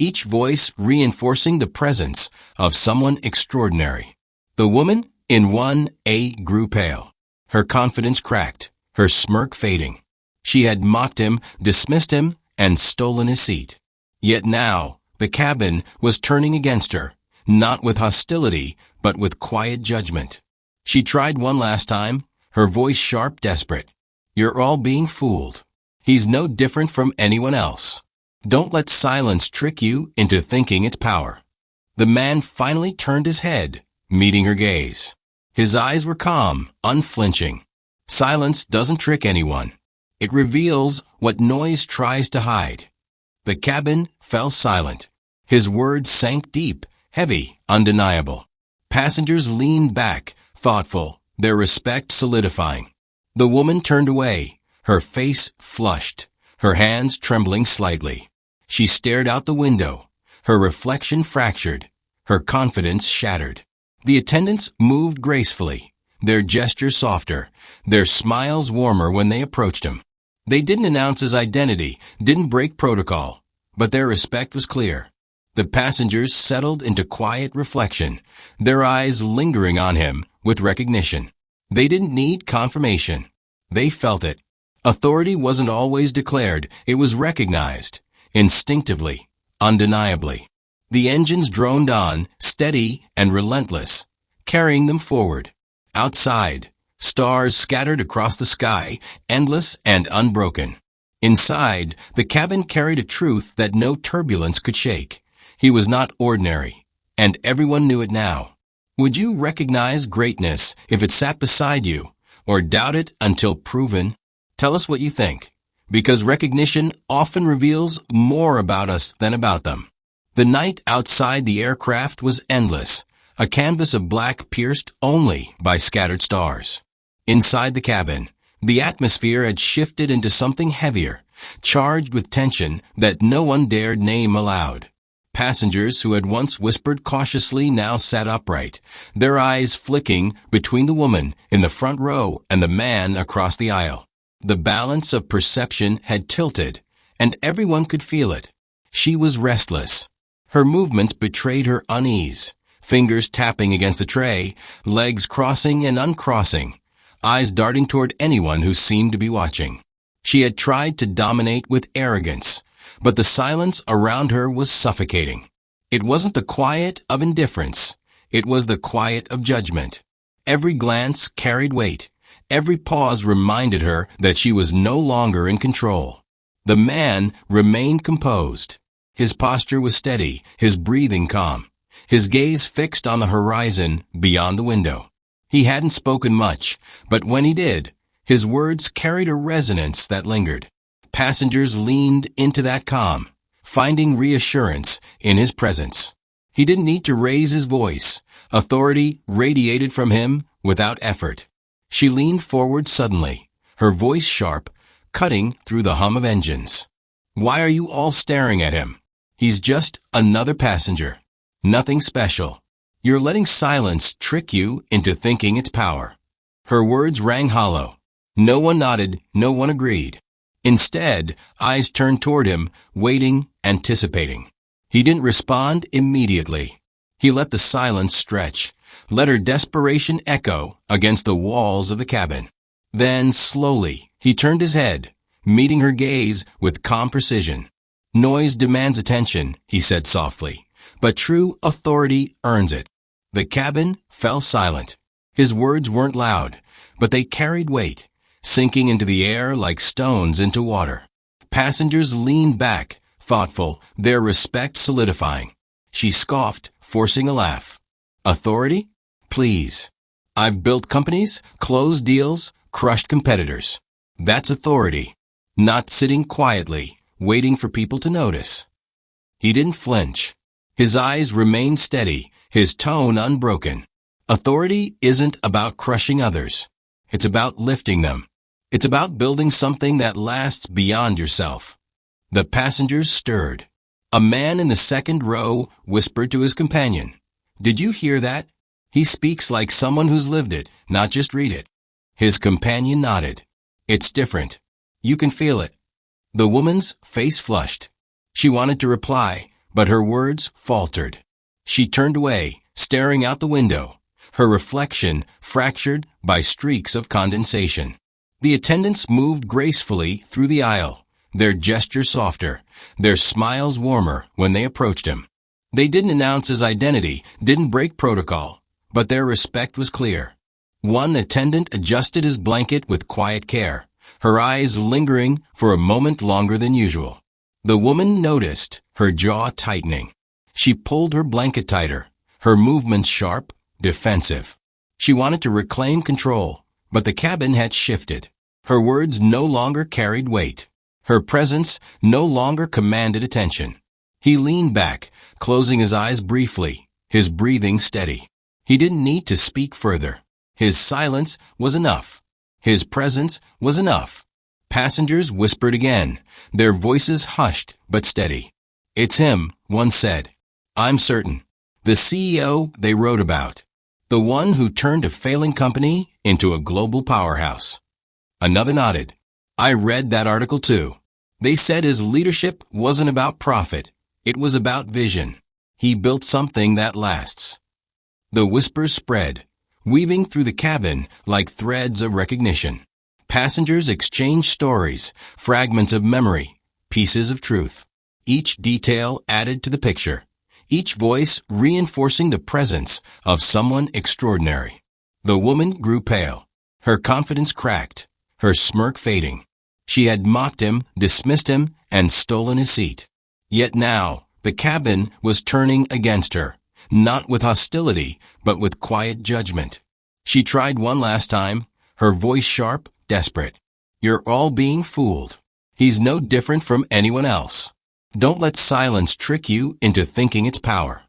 each voice reinforcing the presence of someone extraordinary. The woman in 1A grew pale. Her confidence cracked, her smirk fading. She had mocked him, dismissed him, and stolen his seat. Yet now, the cabin was turning against her, not with hostility, but with quiet judgment. She tried one last time, her voice sharp, desperate. "You're all being fooled. He's no different from anyone else. Don't let silence trick you into thinking it's power." The man finally turned his head, meeting her gaze. His eyes were calm, unflinching. Silence doesn't trick anyone. It reveals what noise tries to hide. The cabin fell silent. His words sank deep, heavy, undeniable. Passengers leaned back, thoughtful, their respect solidifying. The woman turned away, her face flushed, her hands trembling slightly. She stared out the window, her reflection fractured, her confidence shattered. The attendants moved gracefully, their gestures softer, their smiles warmer when they approached him. They didn't announce his identity, didn't break protocol, but their respect was clear. The passengers settled into quiet reflection, their eyes lingering on him with recognition. They didn't need confirmation. They felt it. Authority wasn't always declared, it was recognized, instinctively, undeniably. The engines droned on, steady and relentless, carrying them forward. Outside, stars scattered across the sky, endless and unbroken. Inside, the cabin carried a truth that no turbulence could shake. He was not ordinary, and everyone knew it now. Would you recognize greatness if it sat beside you, or doubt it until proven? Tell us what you think, because recognition often reveals more about us than about them. The night outside the aircraft was endless, a canvas of black pierced only by scattered stars. Inside the cabin, the atmosphere had shifted into something heavier, charged with tension that no one dared name aloud. Passengers who had once whispered cautiously now sat upright, their eyes flicking between the woman in the front row and the man across the aisle. The balance of perception had tilted, and everyone could feel it. She was restless. Her movements betrayed her unease, fingers tapping against the tray, legs crossing and uncrossing, eyes darting toward anyone who seemed to be watching. She had tried to dominate with arrogance, but the silence around her was suffocating. It wasn't the quiet of indifference. It was the quiet of judgment. Every glance carried weight. Every pause reminded her that she was no longer in control. The man remained composed. His posture was steady, his breathing calm, his gaze fixed on the horizon beyond the window. He hadn't spoken much, but when he did, his words carried a resonance that lingered. Passengers leaned into that calm, finding reassurance in his presence. He didn't need to raise his voice. Authority radiated from him without effort. She leaned forward suddenly, her voice sharp, cutting through the hum of engines. "Why are you all staring at him? He's just another passenger. Nothing special. You're letting silence trick you into thinking it's power." Her words rang hollow. No one nodded, no one agreed. Instead, eyes turned toward him, waiting, anticipating. He didn't respond immediately. He let the silence stretch, let her desperation echo against the walls of the cabin. Then, slowly, he turned his head, meeting her gaze with calm precision. "Noise demands attention," he said softly. but true authority earns it. The cabin fell silent. His words weren't loud, but they carried weight, sinking into the air like stones into water. Passengers leaned back, thoughtful, their respect solidifying. She scoffed, forcing a laugh. Authority? Please. I've built companies, closed deals, crushed competitors. That's authority. Not sitting quietly, waiting for people to notice. He didn't flinch. His eyes remained steady, his tone unbroken. Authority isn't about crushing others. It's about lifting them. It's about building something that lasts beyond yourself. The passengers stirred. A man in the second row whispered to his companion, "Did you hear that? He speaks like someone who's lived it, not just read it." His companion nodded. "It's different. You can feel it." The woman's face flushed. She wanted to reply, but her words faltered. She turned away, staring out the window, her reflection fractured by streaks of condensation. The attendants moved gracefully through the aisle, their gestures softer, their smiles warmer when they approached him. They didn't announce his identity, didn't break protocol, but their respect was clear. One attendant adjusted his blanket with quiet care, her eyes lingering for a moment longer than usual. The woman noticed, her jaw tightening. She pulled her blanket tighter, her movements sharp, defensive. She wanted to reclaim control, but the cabin had shifted. Her words no longer carried weight. Her presence no longer commanded attention. He leaned back, closing his eyes briefly, his breathing steady. He didn't need to speak further. His silence was enough. His presence was enough. Passengers whispered again, their voices hushed but steady. "It's him," one said. "I'm certain. The CEO they wrote about. The one who turned a failing company into a global powerhouse." Another nodded. "I read that article too. They said his leadership wasn't about profit. It was about vision. He built something that lasts." The whispers spread, weaving through the cabin like threads of recognition. Passengers exchanged stories, fragments of memory, pieces of truth. Each detail added to the picture, each voice reinforcing the presence of someone extraordinary. The woman grew pale, her confidence cracked, her smirk fading. She had mocked him, dismissed him, and stolen his seat. Yet now, the cabin was turning against her, not with hostility, but with quiet judgment. She tried one last time, her voice sharp, desperate. "You're all being fooled. He's no different from anyone else. Don't let silence trick you into thinking it's power."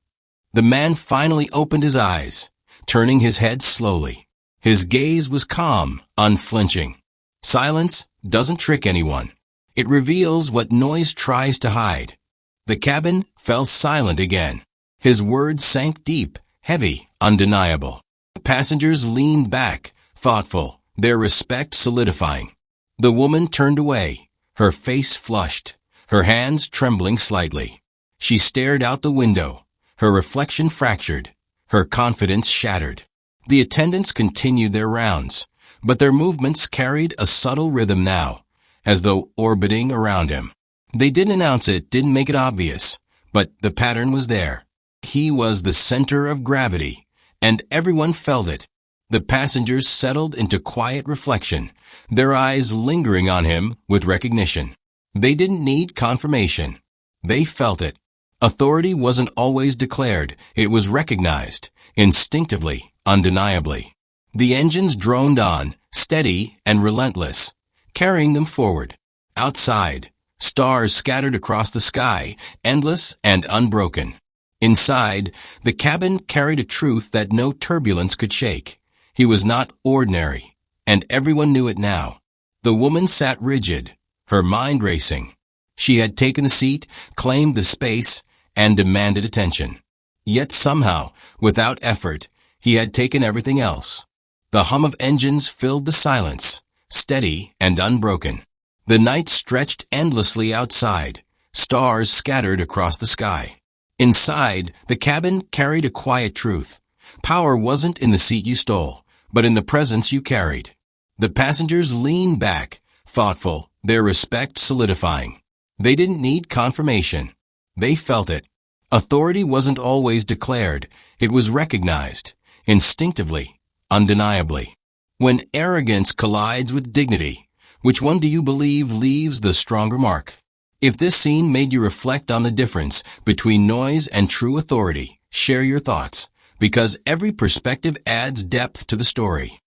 The man finally opened his eyes, turning his head slowly. His gaze was calm, unflinching. Silence doesn't trick anyone. It reveals what noise tries to hide. The cabin fell silent again. His words sank deep, heavy, undeniable. Passengers leaned back, thoughtful, their respect solidifying. The woman turned away, her face flushed, her hands trembling slightly. She stared out the window, her reflection fractured, her confidence shattered. The attendants continued their rounds, but their movements carried a subtle rhythm now, as though orbiting around him. They didn't announce it, didn't make it obvious, but the pattern was there. He was the center of gravity, and everyone felt it. The passengers settled into quiet reflection, their eyes lingering on him with recognition. They didn't need confirmation. They felt it. Authority wasn't always declared, it was recognized, instinctively, undeniably. The engines droned on, steady and relentless, carrying them forward. Outside, stars scattered across the sky, endless and unbroken. Inside, the cabin carried a truth that no turbulence could shake. He was not ordinary, and everyone knew it now. The woman sat rigid, her mind racing. She had taken the seat, claimed the space, and demanded attention. Yet somehow, without effort, he had taken everything else. The hum of engines filled the silence, steady and unbroken. The night stretched endlessly outside, stars scattered across the sky. Inside, the cabin carried a quiet truth. Power wasn't in the seat you stole, but in the presence you carried. The passengers leaned back, thoughtful, their respect solidifying. They didn't need confirmation. They felt it. Authority wasn't always declared. It was recognized, instinctively, undeniably. When arrogance collides with dignity, which one do you believe leaves the stronger mark? If this scene made you reflect on the difference between noise and true authority, share your thoughts, because every perspective adds depth to the story.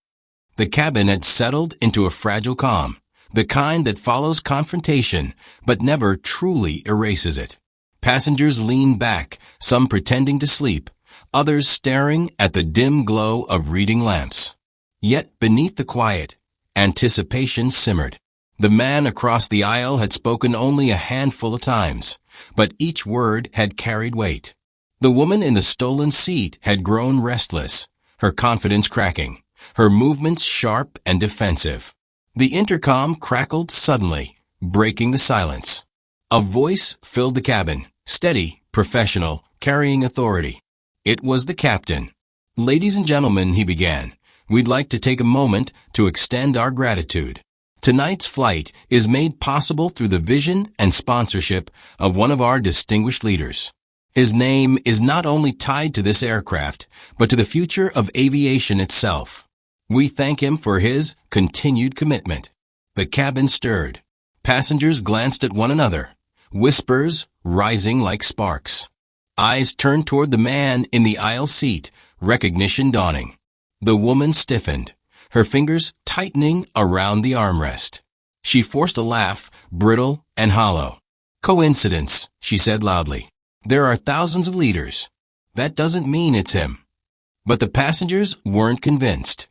The cabin had settled into a fragile calm, the kind that follows confrontation but never truly erases it. Passengers leaned back, some pretending to sleep, others staring at the dim glow of reading lamps. Yet beneath the quiet, anticipation simmered. The man across the aisle had spoken only a handful of times, but each word had carried weight. The woman in the stolen seat had grown restless, her confidence cracking, her movements sharp and defensive. The intercom crackled suddenly, breaking the silence. A voice filled the cabin, steady, professional, carrying authority. It was the captain. "Ladies and gentlemen," he began, "we'd like to take a moment to extend our gratitude. Tonight's flight is made possible through the vision and sponsorship of one of our distinguished leaders. His name is not only tied to this aircraft, but to the future of aviation itself. We thank him for his continued commitment." The cabin stirred. Passengers glanced at one another, whispers rising like sparks. Eyes turned toward the man in the aisle seat, recognition dawning. The woman stiffened, her fingers tightening around the armrest. She forced a laugh, brittle and hollow. "Coincidence," she said loudly. "There are thousands of leaders. That doesn't mean it's him." But the passengers weren't convinced.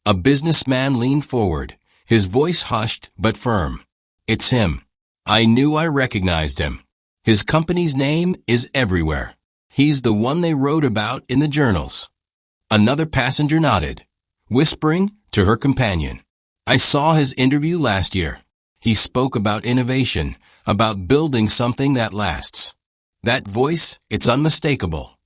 A businessman leaned forward, his voice hushed but firm. "It's him. I knew I recognized him. His company's name is everywhere. He's the one they wrote about in the journals." Another passenger nodded, whispering to her companion. "I saw his interview last year. He spoke about innovation, about building something that lasts. That voice, it's unmistakable."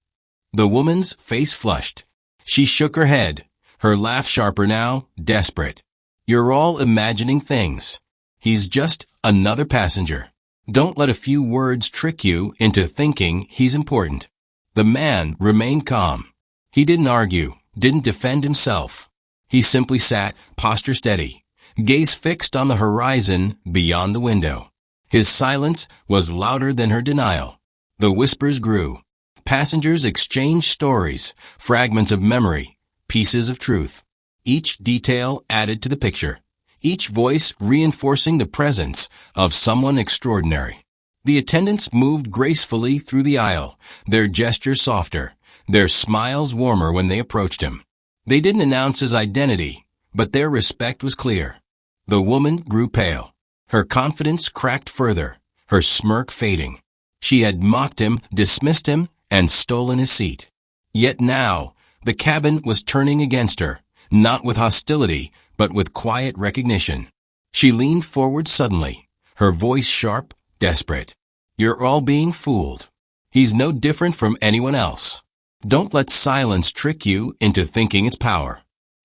The woman's face flushed. She shook her head, her laugh sharper now, desperate. "You're all imagining things. He's just another passenger. Don't let a few words trick you into thinking he's important." The man remained calm. He didn't argue, didn't defend himself. He simply sat, posture steady, gaze fixed on the horizon beyond the window. His silence was louder than her denial. The whispers grew. Passengers exchanged stories, fragments of memory, pieces of truth. Each detail added to the picture, each voice reinforcing the presence of someone extraordinary. The attendants moved gracefully through the aisle, their gestures softer, their smiles warmer when they approached him. They didn't announce his identity, but their respect was clear. The woman grew pale. Her confidence cracked further, her smirk fading. She had mocked him, dismissed him, and stolen his seat. Yet now, the cabin was turning against her, not with hostility, but with quiet recognition. She leaned forward suddenly, her voice sharp, desperate. "You're all being fooled. He's no different from anyone else. Don't let silence trick you into thinking it's power."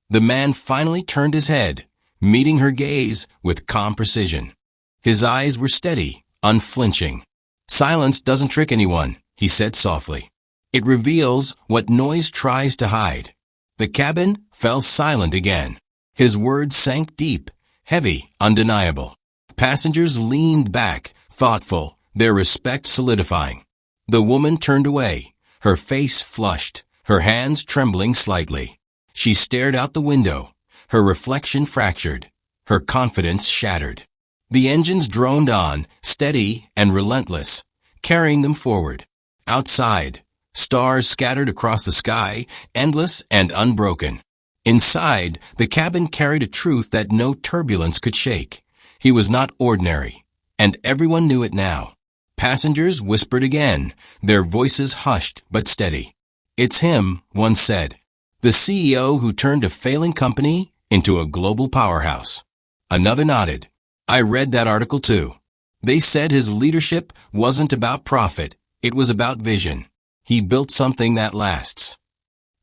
The man finally turned his head, meeting her gaze with calm precision. His eyes were steady, unflinching. "Silence doesn't trick anyone," he said softly. "It reveals what noise tries to hide." The cabin fell silent again. His words sank deep, heavy, undeniable. Passengers leaned back, thoughtful, their respect solidifying. The woman turned away, her face flushed, her hands trembling slightly. She stared out the window, her reflection fractured, her confidence shattered. The engines droned on, steady and relentless, carrying them forward. Outside, stars scattered across the sky, endless and unbroken. Inside, the cabin carried a truth that no turbulence could shake. He was not ordinary, and everyone knew it now. Passengers whispered again, their voices hushed but steady. "It's him," one said. "The CEO who turned a failing company into a global powerhouse." Another nodded. "I read that article too. They said his leadership wasn't about profit, it was about vision. He built something that lasts."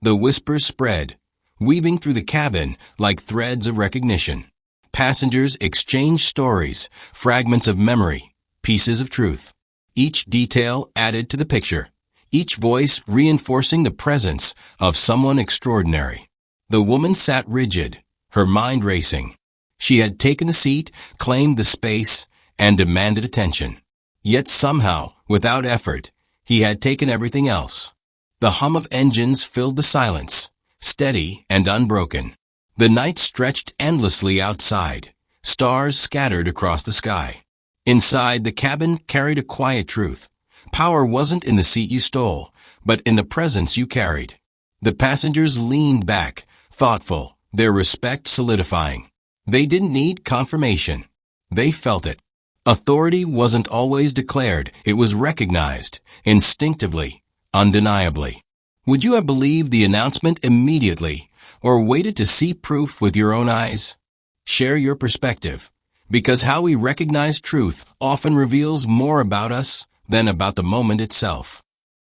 The whispers spread, weaving through the cabin like threads of recognition. Passengers exchanged stories, fragments of memory, pieces of truth. Each detail added to the picture, each voice reinforcing the presence of someone extraordinary. The woman sat rigid, her mind racing. She had taken the seat, claimed the space, and demanded attention. Yet somehow, without effort, he had taken everything else. The hum of engines filled the silence, steady and unbroken. The night stretched endlessly outside, stars scattered across the sky. Inside, the cabin carried a quiet truth. Power wasn't in the seat you stole, but in the presence you carried. The passengers leaned back, thoughtful, their respect solidifying. They didn't need confirmation. They felt it. Authority wasn't always declared, it was recognized, instinctively, undeniably. Would you have believed the announcement immediately, or waited to see proof with your own eyes? Share your perspective, because how we recognize truth often reveals more about us than about the moment itself.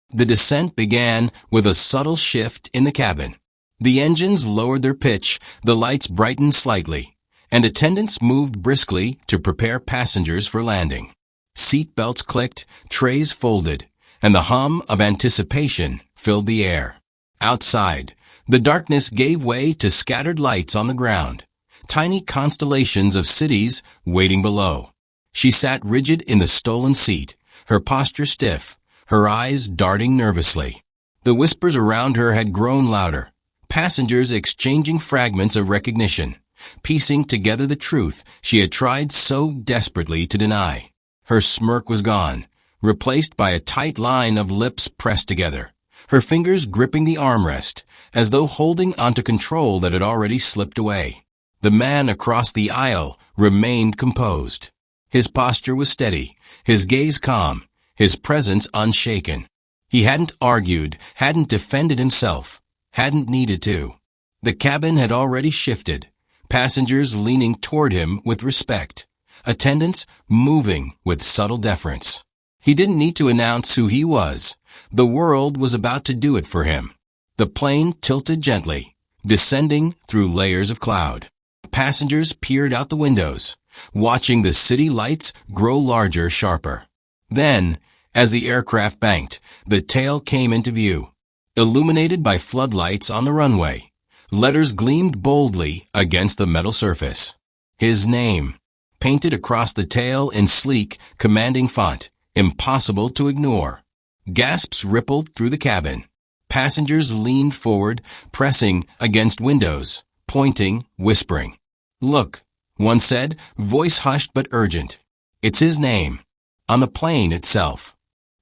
The descent began with a subtle shift in the cabin. The engines lowered their pitch, the lights brightened slightly, and attendants moved briskly to prepare passengers for landing. Seat belts clicked, trays folded, and the hum of anticipation filled the air. Outside, the darkness gave way to scattered lights on the ground, tiny constellations of cities waiting below. She sat rigid in the stolen seat, her posture stiff, her eyes darting nervously. The whispers around her had grown louder, passengers exchanging fragments of recognition, piecing together the truth she had tried so desperately to deny. Her smirk was gone, replaced by a tight line of lips pressed together, her fingers gripping the armrest, as though holding onto control that had already slipped away. The man across the aisle remained composed. His posture was steady, his gaze calm, his presence unshaken. He hadn't argued, hadn't defended himself, hadn't needed to. The cabin had already shifted, passengers leaning toward him with respect, attendants moving with subtle deference. He didn't need to announce who he was. The world was about to do it for him. The plane tilted gently, descending through layers of cloud. Passengers peered out the windows, watching the city lights grow larger, sharper. Then, as the aircraft banked, the tail came into view. Illuminated by floodlights on the runway, letters gleamed boldly against the metal surface. His name, painted across the tail in sleek, commanding font, impossible to ignore. Gasps rippled through the cabin. Passengers leaned forward, pressing against windows, pointing, whispering. "Look," one said, voice hushed but urgent. "It's his name. On the plane itself."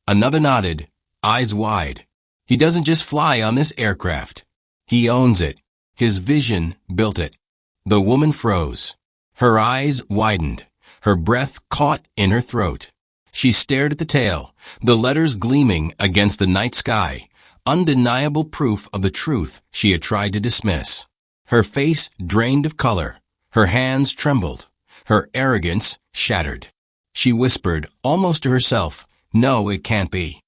Another nodded, eyes wide. "He doesn't just fly on this aircraft. He owns it. His vision built it." The woman froze. Her eyes widened, her breath caught in her throat. She stared at the tail, the letters gleaming against the night sky, undeniable proof of the truth she had tried to dismiss. Her face drained of color, her hands trembled, her arrogance shattered. She whispered, almost to herself, "No, it can't be."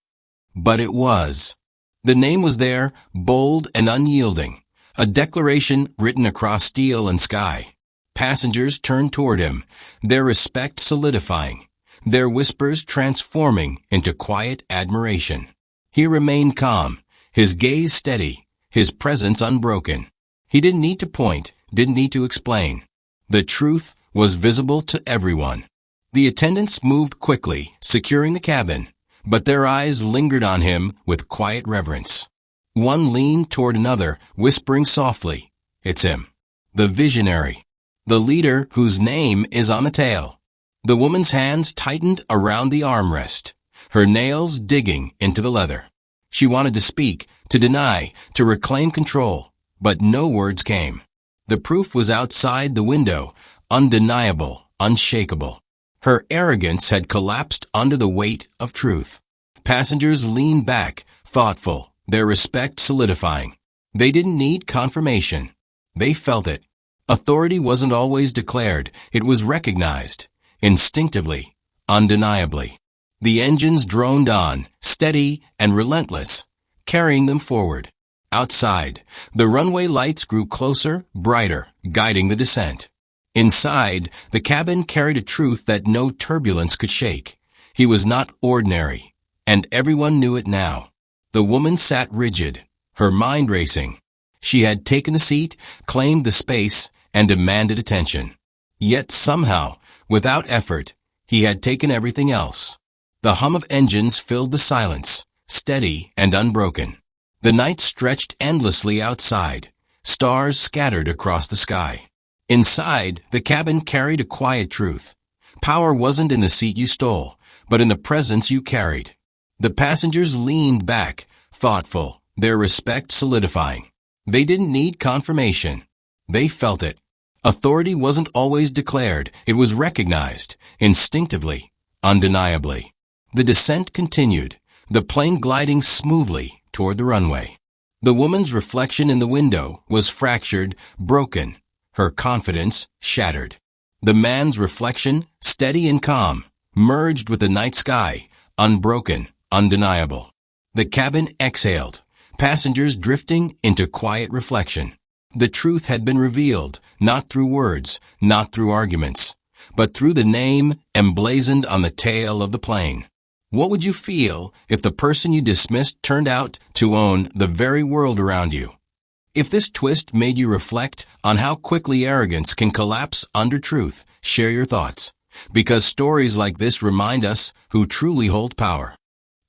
But it was. The name was there, bold and unyielding, a declaration written across steel and sky. Passengers turned toward him, their respect solidifying, their whispers transforming into quiet admiration. He remained calm, his gaze steady, his presence unbroken. He didn't need to point, didn't need to explain. The truth was visible to everyone. The attendants moved quickly, securing the cabin, but their eyes lingered on him with quiet reverence. One leaned toward another, whispering softly, "It's him. The visionary. The leader whose name is on the tail." The woman's hands tightened around the armrest, her nails digging into the leather. She wanted to speak, to deny, to reclaim control, but no words came. The proof was outside the window, undeniable, unshakable. Her arrogance had collapsed under the weight of truth. Passengers leaned back, thoughtful, their respect solidifying. They didn't need confirmation. They felt it. Authority wasn't always declared, it was recognized, instinctively, undeniably. The engines droned on, steady and relentless, carrying them forward. Outside, the runway lights grew closer, brighter, guiding the descent. Inside, the cabin carried a truth that no turbulence could shake. He was not ordinary, and everyone knew it now. The woman sat rigid, her mind racing. She had taken the seat, claimed the space, and demanded attention. Yet somehow, without effort, he had taken everything else. The hum of engines filled the silence, steady and unbroken. The night stretched endlessly outside, stars scattered across the sky. Inside, the cabin carried a quiet truth. Power wasn't in the seat you stole, but in the presence you carried. The passengers leaned back, thoughtful, their respect solidifying. They didn't need confirmation. They felt it. Authority wasn't always declared. It was recognized, instinctively, undeniably. The descent continued, the plane gliding smoothly toward the runway. The woman's reflection in the window was fractured, broken, her confidence shattered. The man's reflection, steady and calm, merged with the night sky, unbroken, undeniable. The cabin exhaled, passengers drifting into quiet reflection. The truth had been revealed, not through words, not through arguments, but through the name emblazoned on the tail of the plane. What would you feel if the person you dismissed turned out to own the very world around you? If this twist made you reflect on how quickly arrogance can collapse under truth, share your thoughts, because stories like this remind us who truly hold power.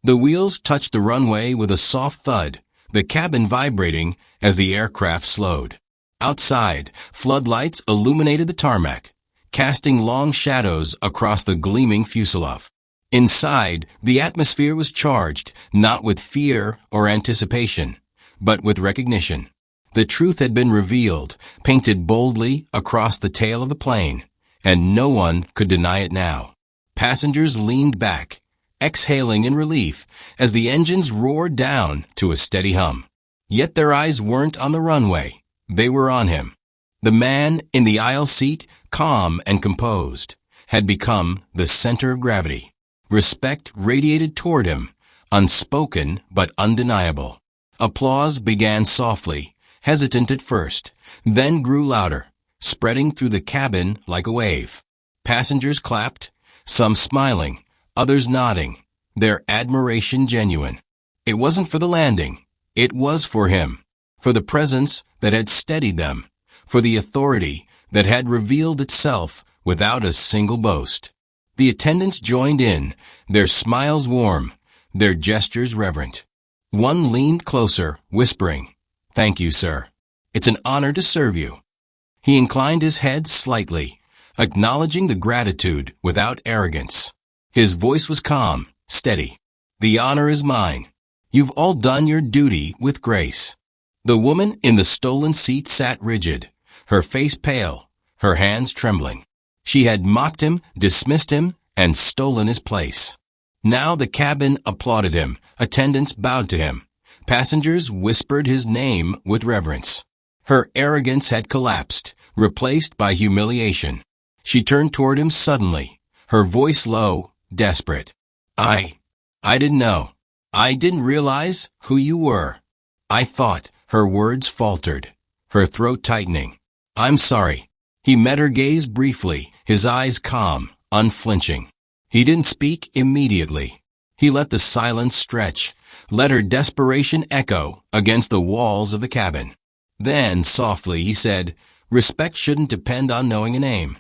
The wheels touched the runway with a soft thud, the cabin vibrating as the aircraft slowed. Outside, floodlights illuminated the tarmac, casting long shadows across the gleaming fuselage. Inside, the atmosphere was charged, not with fear or anticipation, but with recognition. The truth had been revealed, painted boldly across the tail of the plane, and no one could deny it now. Passengers leaned back, exhaling in relief as the engines roared down to a steady hum. Yet their eyes weren't on the runway. They were on him. The man in the aisle seat, calm and composed, had become the center of gravity. Respect radiated toward him, unspoken but undeniable. Applause began softly, hesitant at first, then grew louder, spreading through the cabin like a wave. Passengers clapped, some smiling, others nodding, their admiration genuine. It wasn't for the landing. It was for him, for the presence that had steadied them, for the authority that had revealed itself without a single boast. The attendants joined in, their smiles warm, their gestures reverent. One leaned closer, whispering, "Thank you, sir. It's an honor to serve you." He inclined his head slightly, acknowledging the gratitude without arrogance. His voice was calm, steady. "The honor is mine. You've all done your duty with grace." The woman in the stolen seat sat rigid, her face pale, her hands trembling. She had mocked him, dismissed him, and stolen his place. Now the cabin applauded him, attendants bowed to him, passengers whispered his name with reverence. Her arrogance had collapsed, replaced by humiliation. She turned toward him suddenly, her voice low, desperate. I didn't know. I didn't realize who you were. I thought." Her words faltered, her throat tightening. "I'm sorry." He met her gaze briefly, his eyes calm, unflinching. He didn't speak immediately. He let the silence stretch, let her desperation echo against the walls of the cabin. Then, softly, he said, "Respect shouldn't depend on knowing a name."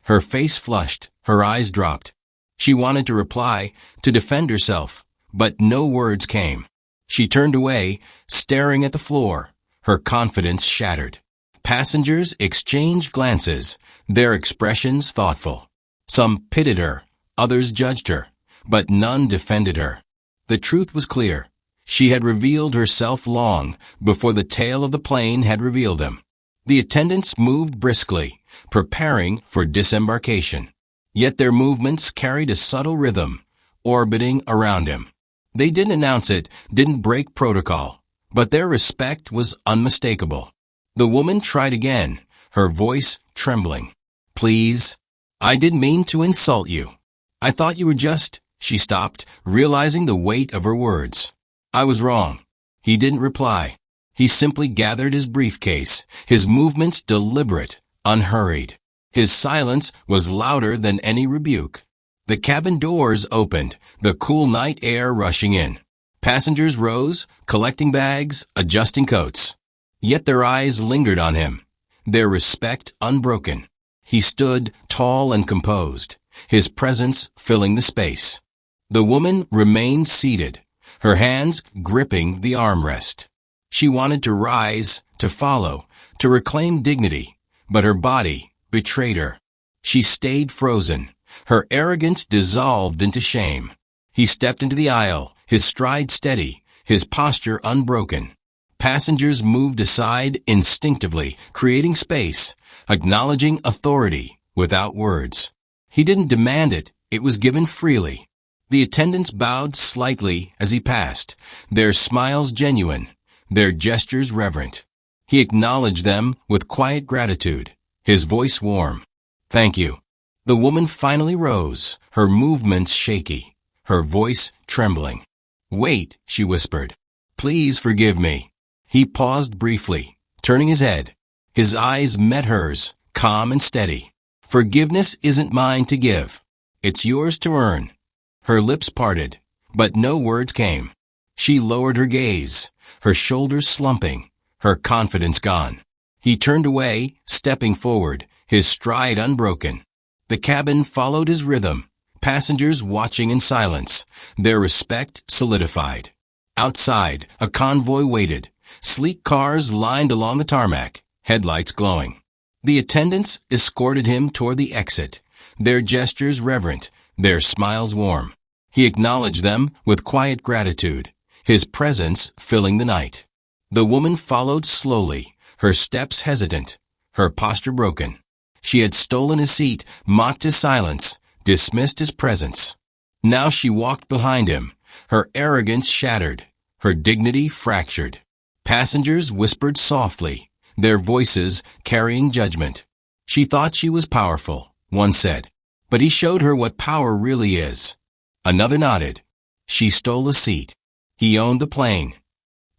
Her face flushed, her eyes dropped. She wanted to reply, to defend herself, but no words came. She turned away, staring at the floor, her confidence shattered. Passengers exchanged glances, their expressions thoughtful. Some pitied her, others judged her, but none defended her. The truth was clear. She had revealed herself long before the tail of the plane had revealed him. The attendants moved briskly, preparing for disembarkation. Yet their movements carried a subtle rhythm, orbiting around him. They didn't announce it, didn't break protocol, but their respect was unmistakable. The woman tried again, her voice trembling. "Please, I didn't mean to insult you. I thought you were just..." She stopped, realizing the weight of her words. "I was wrong." He didn't reply. He simply gathered his briefcase, his movements deliberate, unhurried. His silence was louder than any rebuke. The cabin doors opened, the cool night air rushing in. Passengers rose, collecting bags, adjusting coats. Yet their eyes lingered on him, their respect unbroken. He stood tall and composed, his presence filling the space. The woman remained seated, her hands gripping the armrest. She wanted to rise, to follow, to reclaim dignity, but her body betrayed her. She stayed frozen, her arrogance dissolved into shame. He stepped into the aisle, his stride steady, his posture unbroken. Passengers moved aside instinctively, creating space, acknowledging authority without words. He didn't demand it, it was given freely. The attendants bowed slightly as he passed, their smiles genuine, their gestures reverent. He acknowledged them with quiet gratitude, his voice warm. "Thank you." The woman finally rose, her movements shaky, her voice trembling. "Wait," she whispered. "Please forgive me." He paused briefly, turning his head. His eyes met hers, calm and steady. "Forgiveness isn't mine to give. It's yours to earn." Her lips parted, but no words came. She lowered her gaze, her shoulders slumping, her confidence gone. He turned away, stepping forward, his stride unbroken. The cabin followed his rhythm, passengers watching in silence, their respect solidified. Outside, a convoy waited, sleek cars lined along the tarmac, headlights glowing. The attendants escorted him toward the exit, their gestures reverent, their smiles warm. He acknowledged them with quiet gratitude, his presence filling the night. The woman followed slowly, her steps hesitant, her posture broken. She had stolen his seat, mocked his silence, dismissed his presence. Now she walked behind him, her arrogance shattered, her dignity fractured. Passengers whispered softly, their voices carrying judgment. She thought she was powerful, one said, but he showed her what power really is. Another nodded. She stole a seat. He owned the plane.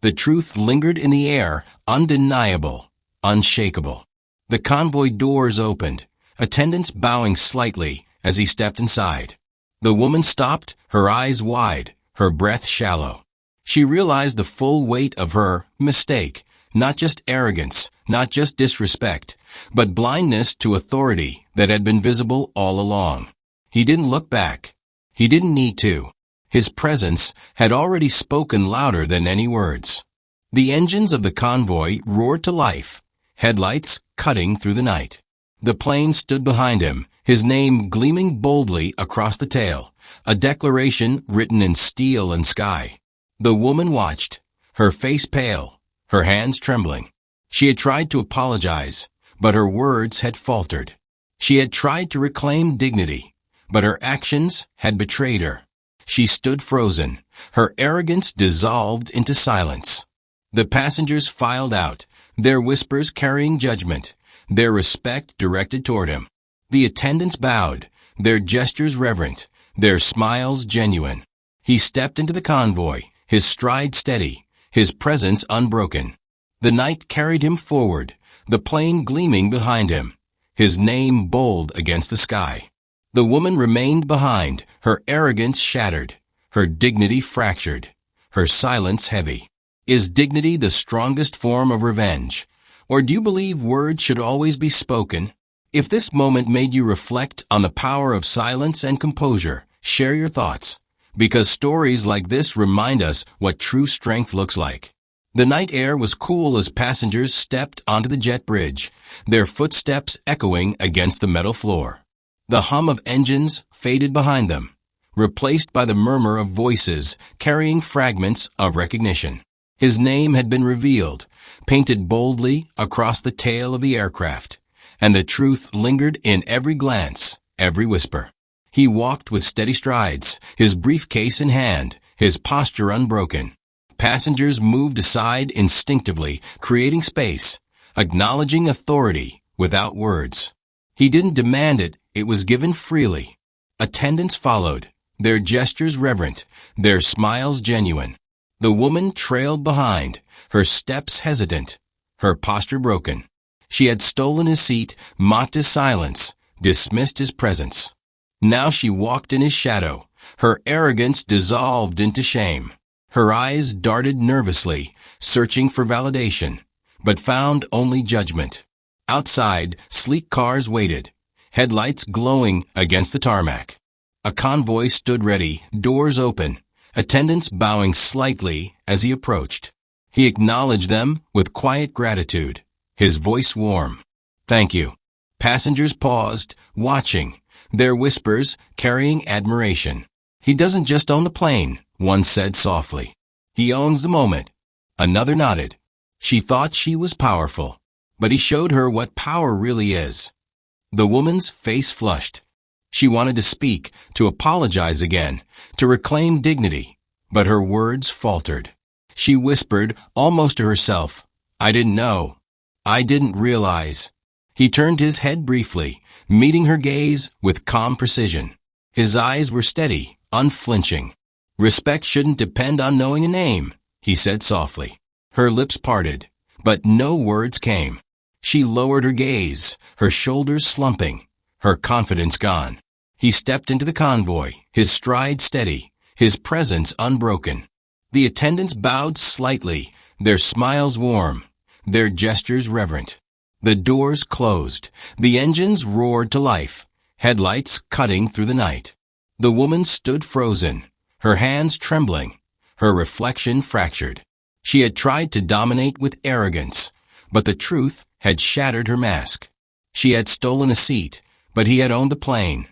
The truth lingered in the air, undeniable, unshakable. The convoy doors opened, attendants bowing slightly as he stepped inside. The woman stopped, her eyes wide, her breath shallow. She realized the full weight of her mistake, not just arrogance, not just disrespect, but blindness to authority that had been visible all along. He didn't look back. He didn't need to. His presence had already spoken louder than any words. The engines of the convoy roared to life, headlights cutting through the night. The plane stood behind him, his name gleaming boldly across the tail, a declaration written in steel and sky. The woman watched, her face pale, her hands trembling. She had tried to apologize, but her words had faltered. She had tried to reclaim dignity, but her actions had betrayed her. She stood frozen, her arrogance dissolved into silence. The passengers filed out, their whispers carrying judgment, their respect directed toward him. The attendants bowed, their gestures reverent, their smiles genuine. He stepped into the convoy, his stride steady, his presence unbroken. The night carried him forward, the plane gleaming behind him, his name bold against the sky. The woman remained behind, her arrogance shattered, her dignity fractured, her silence heavy. Is dignity the strongest form of revenge? Or do you believe words should always be spoken? If this moment made you reflect on the power of silence and composure, share your thoughts, because stories like this remind us what true strength looks like. The night air was cool as passengers stepped onto the jet bridge, their footsteps echoing against the metal floor. The hum of engines faded behind them, replaced by the murmur of voices carrying fragments of recognition. His name had been revealed, painted boldly across the tail of the aircraft, and the truth lingered in every glance, every whisper. He walked with steady strides, his briefcase in hand, his posture unbroken. Passengers moved aside instinctively, creating space, acknowledging authority without words. He didn't demand it, it was given freely. Attendants followed, their gestures reverent, their smiles genuine. The woman trailed behind, her steps hesitant, her posture broken. She had stolen his seat, mocked his silence, dismissed his presence. Now she walked in his shadow, her arrogance dissolved into shame. Her eyes darted nervously, searching for validation, but found only judgment. Outside, sleek cars waited, headlights glowing against the tarmac. A convoy stood ready, doors open, attendants bowing slightly as he approached. He acknowledged them with quiet gratitude, his voice warm. "Thank you." Passengers paused, watching, their whispers carrying admiration. "He doesn't just own the plane," one said softly. "He owns the moment." Another nodded. She thought she was powerful, but he showed her what power really is. The woman's face flushed. She wanted to speak, to apologize again, to reclaim dignity, but her words faltered. She whispered, almost to herself, "I didn't know. I didn't realize." He turned his head briefly, meeting her gaze with calm precision. His eyes were steady, unflinching. "Respect shouldn't depend on knowing a name," he said softly. Her lips parted, but no words came. She lowered her gaze, her shoulders slumping, her confidence gone. He stepped into the convoy, his stride steady, his presence unbroken. The attendants bowed slightly, their smiles warm, their gestures reverent. The doors closed, the engines roared to life, headlights cutting through the night. The woman stood frozen, her hands trembling, her reflection fractured. She had tried to dominate with arrogance, but the truth had shattered her mask. She had stolen a seat, but he had owned the plane.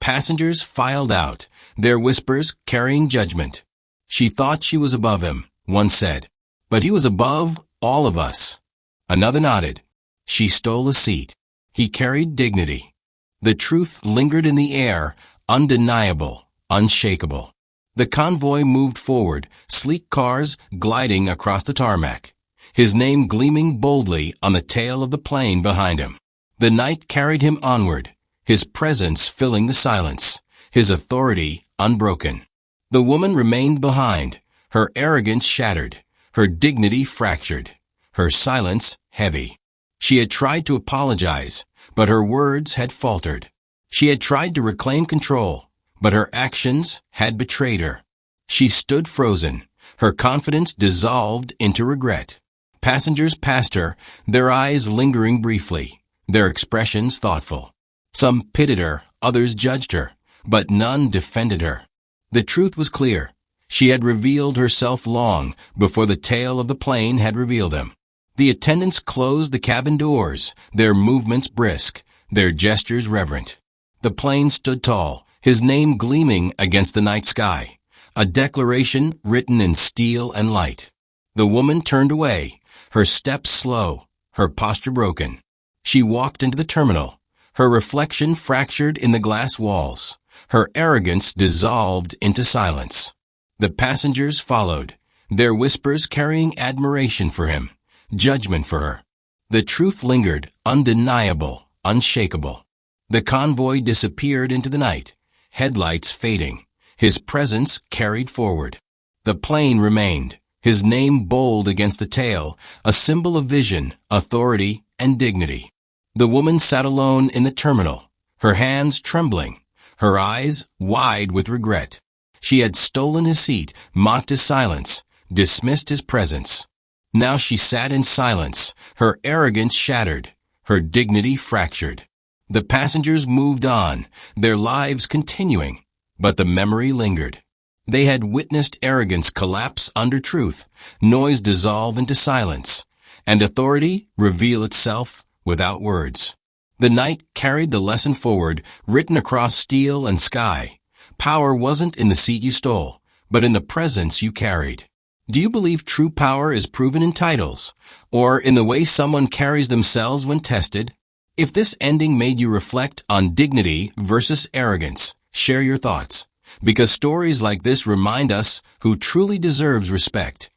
Passengers filed out, their whispers carrying judgment. She thought she was above him, one said, but he was above all of us. Another nodded. She stole a seat. He carried dignity. The truth lingered in the air, undeniable, unshakable. The convoy moved forward, sleek cars gliding across the tarmac, his name gleaming boldly on the tail of the plane behind him. The night carried him onward, his presence filling the silence, his authority unbroken. The woman remained behind, her arrogance shattered, her dignity fractured, her silence heavy. She had tried to apologize, but her words had faltered. She had tried to reclaim control, but her actions had betrayed her. She stood frozen, her confidence dissolved into regret. Passengers passed her, their eyes lingering briefly, their expressions thoughtful. Some pitied her, others judged her, but none defended her. The truth was clear. She had revealed herself long before the tail of the plane had revealed him. The attendants closed the cabin doors, their movements brisk, their gestures reverent. The plane stood tall, his name gleaming against the night sky, a declaration written in steel and light. The woman turned away, her steps slow, her posture broken. She walked into the terminal, her reflection fractured in the glass walls, her arrogance dissolved into silence. The passengers followed, their whispers carrying admiration for him, judgment for her. The truth lingered, undeniable, unshakable. The convoy disappeared into the night, headlights fading, his presence carried forward. The plane remained, his name bold against the tail, a symbol of vision, authority, and dignity. The woman sat alone in the terminal, her hands trembling, her eyes wide with regret. She had stolen his seat, mocked his silence, dismissed his presence. Now she sat in silence, her arrogance shattered, her dignity fractured. The passengers moved on, their lives continuing, but the memory lingered. They had witnessed arrogance collapse under truth, noise dissolve into silence, and authority reveal itself without words. The night carried the lesson forward, written across steel and sky. Power wasn't in the seat you stole, but in the presence you carried. Do you believe true power is proven in titles, or in the way someone carries themselves when tested? If this ending made you reflect on dignity versus arrogance, share your thoughts, because stories like this remind us who truly deserves respect.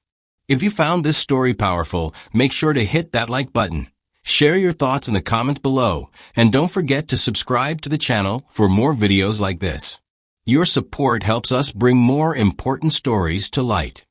If you found this story powerful, make sure to hit that like button. Share your thoughts in the comments below, and don't forget to subscribe to the channel for more videos like this. Your support helps us bring more important stories to light.